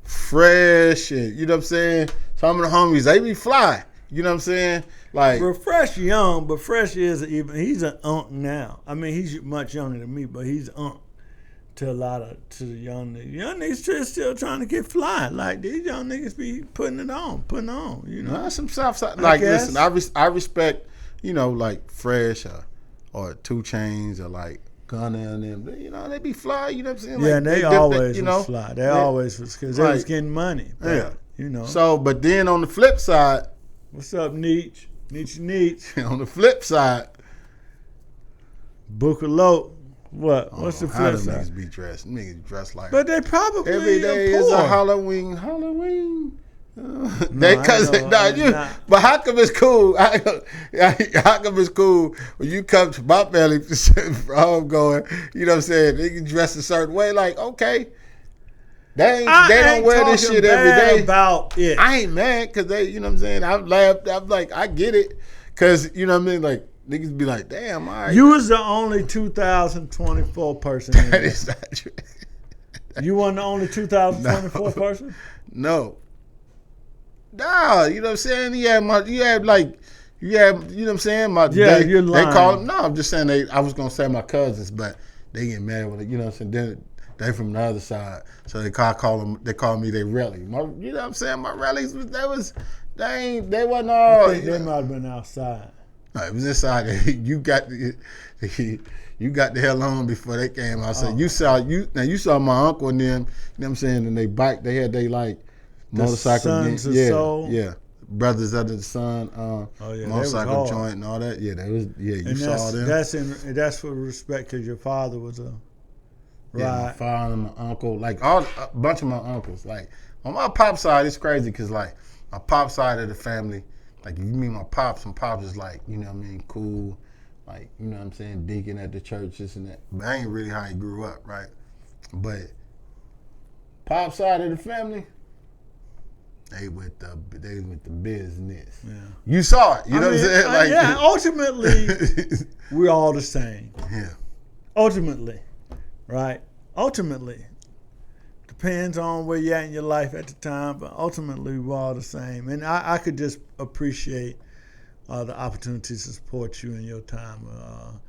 Fresh, and you know what I'm saying? Some of the homies, they be fly. You know what I'm saying? Like, well, Fresh young, but Fresh he's an unk now. I mean, he's much younger than me, but he's unk to the young niggas. Young niggas still trying to get fly. Like, these young niggas be putting on, you know. That's some South Side. Like, listen, I respect, like Fresh or 2 Chainz or like Gunna and them. They be fly, you know what I'm saying? Yeah, like, they always was fly. They always was, because they was getting money. But, So, but then on the flip side. What's up, Nietzsche? Nietzsche. On the flip side, Bookaloo. What? What's the how flip them side? niggas be dressed? Niggas dressed like But they probably every day are is poor. a Halloween. Nah. But how come it's cool? How come it's cool when you come to my family I'm going, you know what I'm saying? They can dress a certain way, like, okay. They don't wear this shit every day. About it. I ain't mad because they, you know what I'm saying? I've laughed. I'm like, I get it. Because, you know what I mean? Like, niggas be like, damn, all right. You was the only 2024 person in That there. is not true. You weren't the only 2024 person? No. Nah, you know what I'm saying? You had, you know what I'm saying? You're lying. They call them, no, I'm just saying I was going to say my cousins, but they get mad with it, you know what I'm saying? Then they from the other side, so they call me they rally. You know what I'm saying? My rallies they wasn't all. I think they might have been outside. No, it was inside. You got the hell on before they came out. So you saw my uncle and them. You know what I'm saying? And they had like motorcycle Sons of yeah, Soul. yeah. Brothers Under the Sun, motorcycle joint and all that. Yeah, that was You saw them. That's for respect because your father was a. Yeah, right. My father and my uncle, like a bunch of my uncles. Like on my pop side, it's crazy because like my pop side of the family, like if you meet my pops, is like, you know what I mean, cool, like, you know what I'm saying, deacon at the church, this and that. But I ain't really how he grew up, right? But pop side of the family, they with the business. Yeah. You saw it, you know what I'm saying? Like, yeah, ultimately, we're all the same. Yeah. Ultimately. Right? Ultimately. Depends on where you're at in your life at the time, but ultimately we're all the same. And I could just appreciate the opportunity to support you in your time of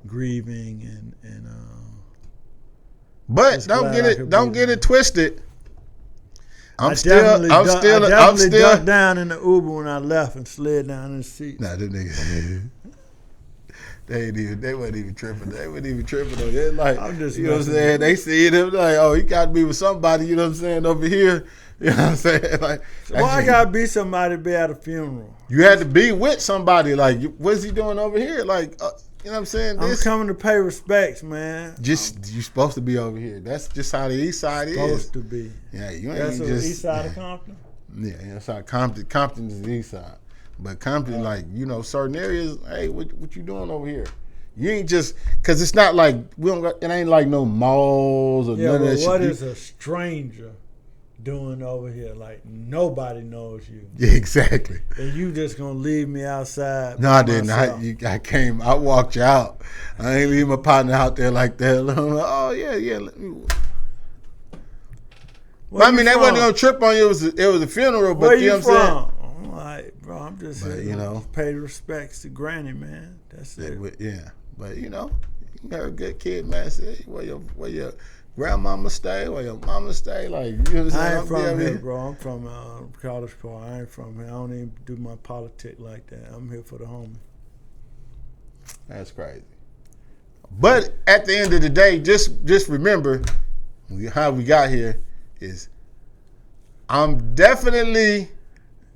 grieving and but don't get it twisted. I'm still ducked down in the Uber when I left and slid down in the seat. Nah, them niggas. They wasn't even tripping. They wasn't even tripping on it. Like, I'm just, you know what I'm saying? They see him like, oh, he got to be with somebody, you know what I'm saying, over here. You know what I'm saying? Like, I got to be somebody to be at a funeral? You had to be with somebody. Like, what's he doing over here? Like, you know what I'm saying? I'm coming to pay respects, man. You supposed to be over here. That's just how the east side supposed to be. Yeah, you ain't that's just. That's the east side of Compton? Yeah, that's how Compton. Compton is the east side. But Compton, like, you know, certain areas, hey, what you doing over here? You ain't just, because it's not like, it ain't like no malls or none of that shit. What is a stranger doing over here? Like, nobody knows you. Yeah, exactly. And you just going to leave me outside? No, I didn't. I walked you out. I ain't leave my partner out there like that. Oh, yeah. I mean, they wasn't going to trip on you. It was a funeral, but Where you know what I'm saying? I'm like, bro, I'm just here to pay the respects to Granny, man. That's it. Yeah. But, you know, you're a good kid, man. Say, where your grandmama stay, where your mama stay. Like, you know what I'm saying? I ain't from here, bro. I'm from College Park. I ain't from here. I don't even do my politics like that. I'm here for the homie. That's crazy. But at the end of the day, just remember how we got here is I'm definitely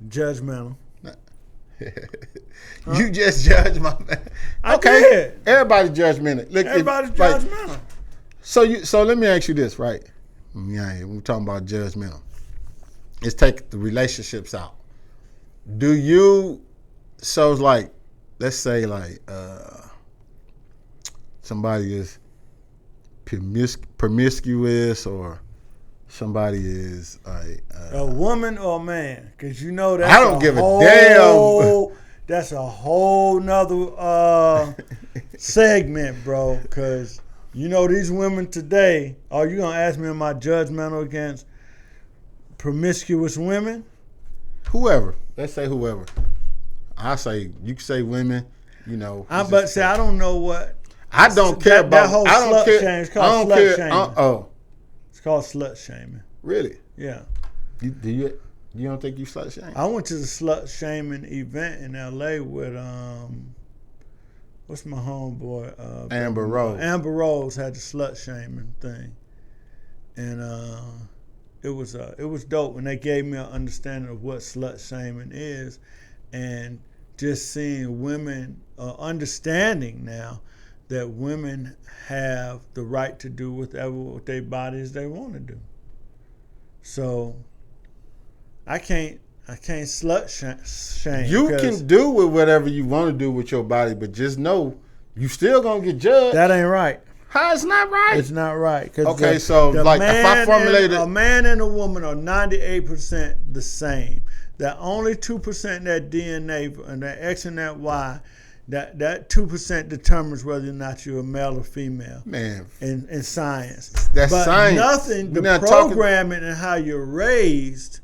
judgmental. You just judge my man. Okay, everybody's judgmental. Look, everybody's judgmental. So let me ask you this, right? Yeah, we're talking about judgmental. Let's take the relationships out. Do you? So like, let's say like somebody is promiscuous or somebody is like a woman or a man, because you know that I don't give a damn. That's a whole nother segment, bro. Because you know these women today. Are you gonna ask me, am I judgmental against promiscuous women? Whoever. Let's say whoever. I say you can say women. You know. I'm about to say I don't know what. I don't care about that whole I don't slut care. shame. It's called slut shaming. It's called slut shaming. Really? Yeah. You don't think you slut shame? I went to the slut shaming event in LA with what's my homeboy? Amber Rose. Amber Rose had the slut shaming thing, and it was dope. And they gave me an understanding of what slut shaming is, and just seeing women understanding now that women have the right to do whatever with their bodies they want to do. So I can't slut shame. You can do with whatever you want to do with your body, but just know you still gonna get judged. That ain't right. How it's not right? It's not right. Okay, so like if I formulated a man and a woman are 98% the same. That only 2% that DNA and that X and that Y, that 2% determines whether or not you're a male or female. Man, in science, that's but science. Nothing. The programming and how you're raised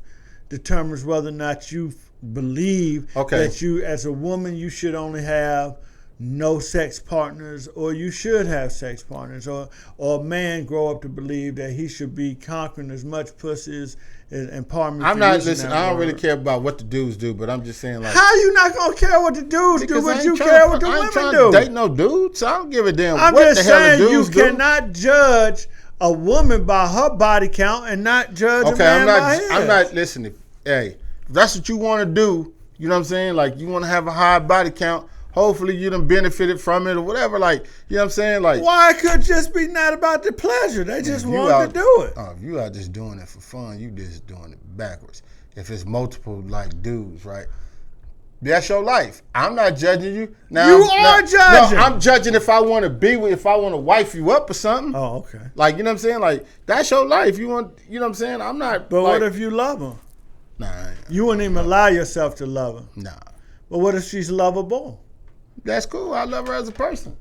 determines whether or not you believe that you, as a woman, you should only have no sex partners, or you should have sex partners, or a man grow up to believe that he should be conquering as much pussies and pardon me. I'm not listening. I don't really care about what the dudes do, but I'm just saying, like, how you not gonna care what the dudes do, but you care what the women do? I ain't date no dudes. I don't give a damn. I'm what just the hell saying the dudes you do. cannot judge a woman by her body count and not judge a man by his. I'm not listening. Hey, if that's what you want to do, you know what I'm saying? Like, you want to have a high body count. Hopefully you done benefited from it or whatever. Like, you know what I'm saying? Like, why it could just be not about the pleasure? They just wanted to do it. If you are just doing it for fun, you just doing it backwards. If it's multiple like dudes, right? That's your life. I'm not judging you. Now, you are judging. No, I'm judging if I want to be with, if I want to wife you up or something. Oh, okay. Like, you know what I'm saying? Like, that's your life. You want, you know what I'm saying? I'm not. But what if you love her? Nah. You wouldn't even allow yourself to love her. Nah. But what if she's lovable? That's cool. I love her as a person.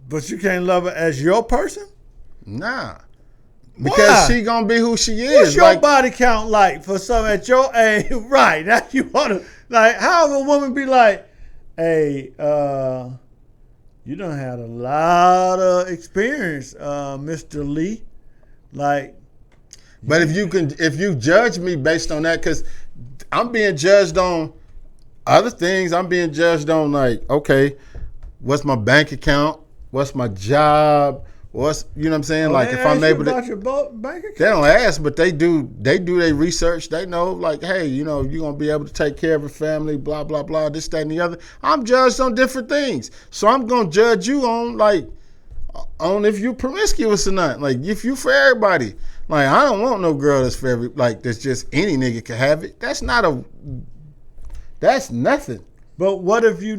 But you can't love her as your person? Nah. Because she gonna be who she is. What's your body count like for some at your age? Right. Now you wanna, like, how would a woman be like, hey, you done had a lot of experience, Mr. Lee. Like, but if you judge me based on that, because I'm being judged on other things. I'm being judged on, like, okay, what's my bank account? What's my job? What's, you know what I'm saying? Like, if I'm able to, about your bank account? They don't ask, but they do their research. They know, like, hey, you know, you're going to be able to take care of a family, blah, blah, blah, this, that, and the other. I'm judged on different things. So I'm going to judge you on, like, on if you promiscuous or not. Like, if you for everybody. Like, I don't want no girl that's for every, like, that's just any nigga can have it. That's nothing. But what if you're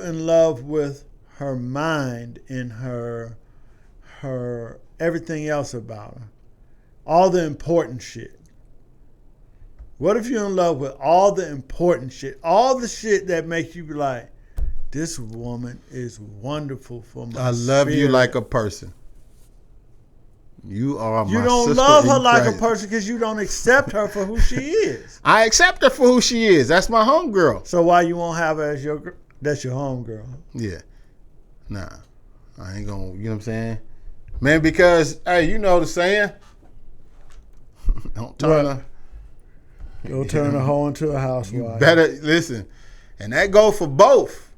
in love with her mind and her everything else about her, all the important shit? What if you're in love with all the important shit, all the shit that makes you be like, this woman is wonderful for my I love spirit. you like a person. You are my sister. You don't love her like a person because you don't accept her for who she is. I accept her for who she is. That's my homegirl. So why you won't have her as that's your homegirl? Yeah. Nah. I ain't gonna, you know what I'm saying? Man, because, hey, you know the saying. Don't turn a hoe into a housewife. Better, listen. And that go for both.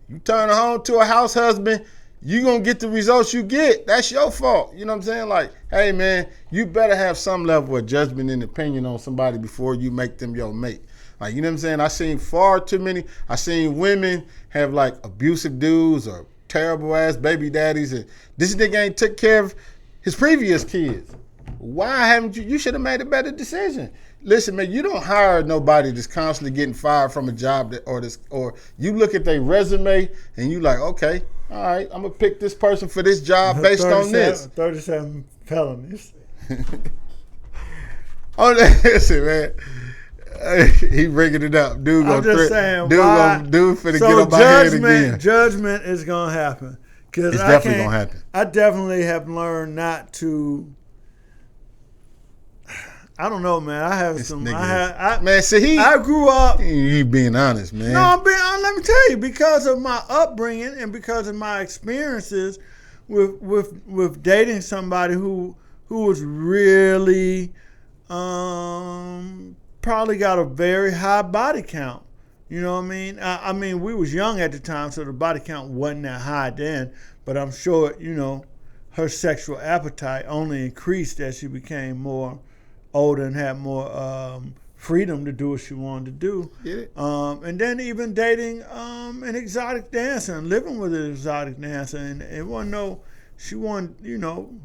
You turn a hoe into a house husband, you gonna get the results you get. That's your fault. You know what I'm saying? Like, hey man, you better have some level of judgment and opinion on somebody before you make them your mate. Like, you know what I'm saying? I seen far too many. I seen women have like abusive dudes or terrible ass baby daddies, and this nigga ain't took care of his previous kids. Why haven't you? You should have made a better decision. Listen, man, you don't hire nobody that's constantly getting fired from a job or you look at their resume and you like, okay, all right, I'm gonna pick this person for this job based on this. 37 felonies. Oh, listen, man. He bringing it up. Dude, I'm just saying, dude finna get on my head again. Judgment is gonna happen. It's definitely gonna happen. I definitely have learned not to. I don't know, man. I have some. Man, see, I grew up. He being honest, man. No, I'm being honest. Let me tell you, because of my upbringing and because of my experiences with dating somebody who was really probably got a very high body count. You know what I mean? I mean, we was young at the time, so the body count wasn't that high then. But I'm sure, you know, her sexual appetite only increased as she became more older and had more freedom to do what she wanted to do. And then even dating an exotic dancer and living with an exotic dancer, and it wasn't she wasn't,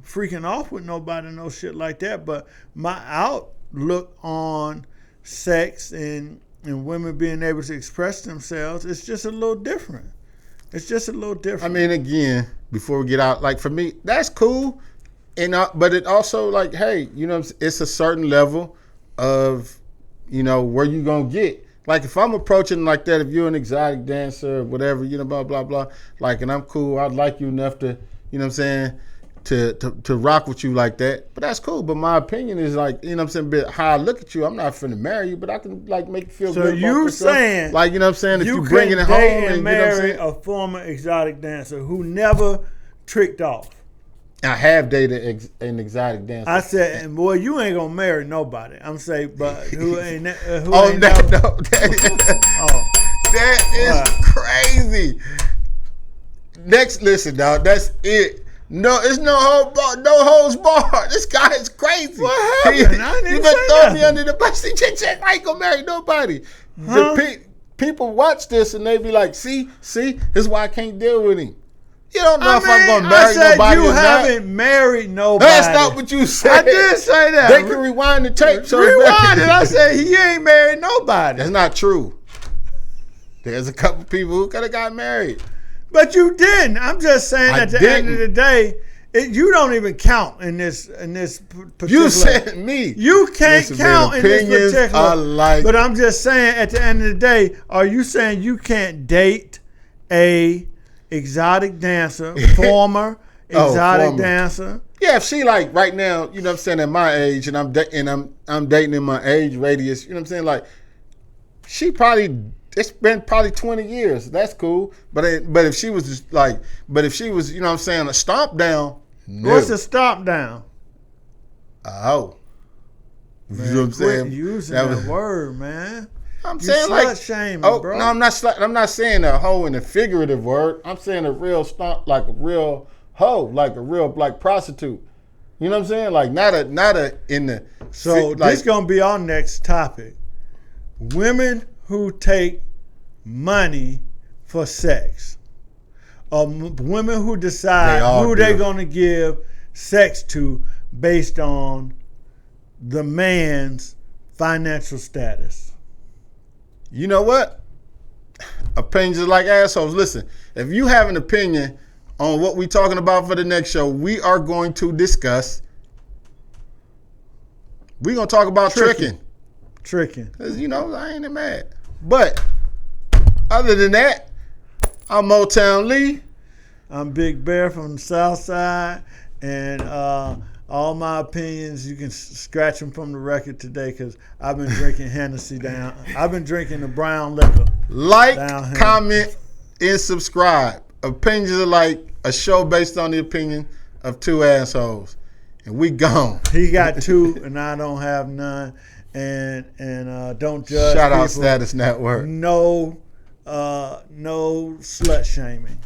freaking off with nobody, no shit like that. But my outlook on sex and women being able to express themselves is just a little different. It's just a little different. I mean, again, before we get out, like for me, that's cool, but it also like, hey, it's a certain level of, where you gonna get. Like if I'm approaching like that, if you're an exotic dancer or whatever, blah blah blah, like, and I'm cool, I'd like you enough to, to rock with you like that. But that's cool. But my opinion is like, bit how I look at you. I'm not finna marry you, but I can like make you feel good. So you saying, like, if you bringing it home and marry a former exotic dancer who never tricked off. I have dated an exotic dancer. I said, and boy, you ain't gonna marry nobody. I'm saying, but who ain't? That is crazy. Next, listen, dog. That's it. No, it's no holds barred. This guy is crazy. What happened? I didn't you even been say throwing me nothing. under the bus. I ain't gonna marry nobody. People watch this and they be like, see, this is why I can't deal with him. You don't know if I'm gonna marry nobody you or not. haven't married nobody. That's not what you said. I did say that. They can rewind the tape. So rewind it. I said he ain't married nobody. That's not true. There's a couple people who could have got married. But you didn't. I'm just saying at the end of the day, you don't even count in this particular. You said me. You can't count in this particular. But I'm just saying at the end of the day, are you saying you can't date a exotic dancer, former exotic dancer? Yeah, if she like right now, at my age, and I'm dating in my age radius, like she probably. It's been probably 20 years. That's cool. But if she was just like, a stomp down. No. What's a stomp down? Oh. Man, you know what I'm saying? Quit using that word, man. I'm saying like shaming, bro. No, I'm not saying a hoe in a figurative word. I'm saying a real stomp, like a real hoe, like a real like prostitute. You know what I'm saying? Like not a in the. So this gonna be our next topic. Women who take money for sex, or women who decide who they're going to give sex to based on the man's financial status. You know what? Opinions are like assholes. Listen, if you have an opinion on what we're talking about for the next show, we are going to discuss. We're going to talk about tricking. Because, I ain't mad. But other than that, I'm Motown Lee. I'm Big Bear from the South Side. And all my opinions, you can scratch them from the record today because I've been drinking Hennessy down. I've been drinking the brown liquor. Like, comment, and subscribe. Opinions are like a show based on the opinion of two assholes. And we gone. He got two and I don't have none. And don't judge. Shout out people. Status Network. No slut shaming.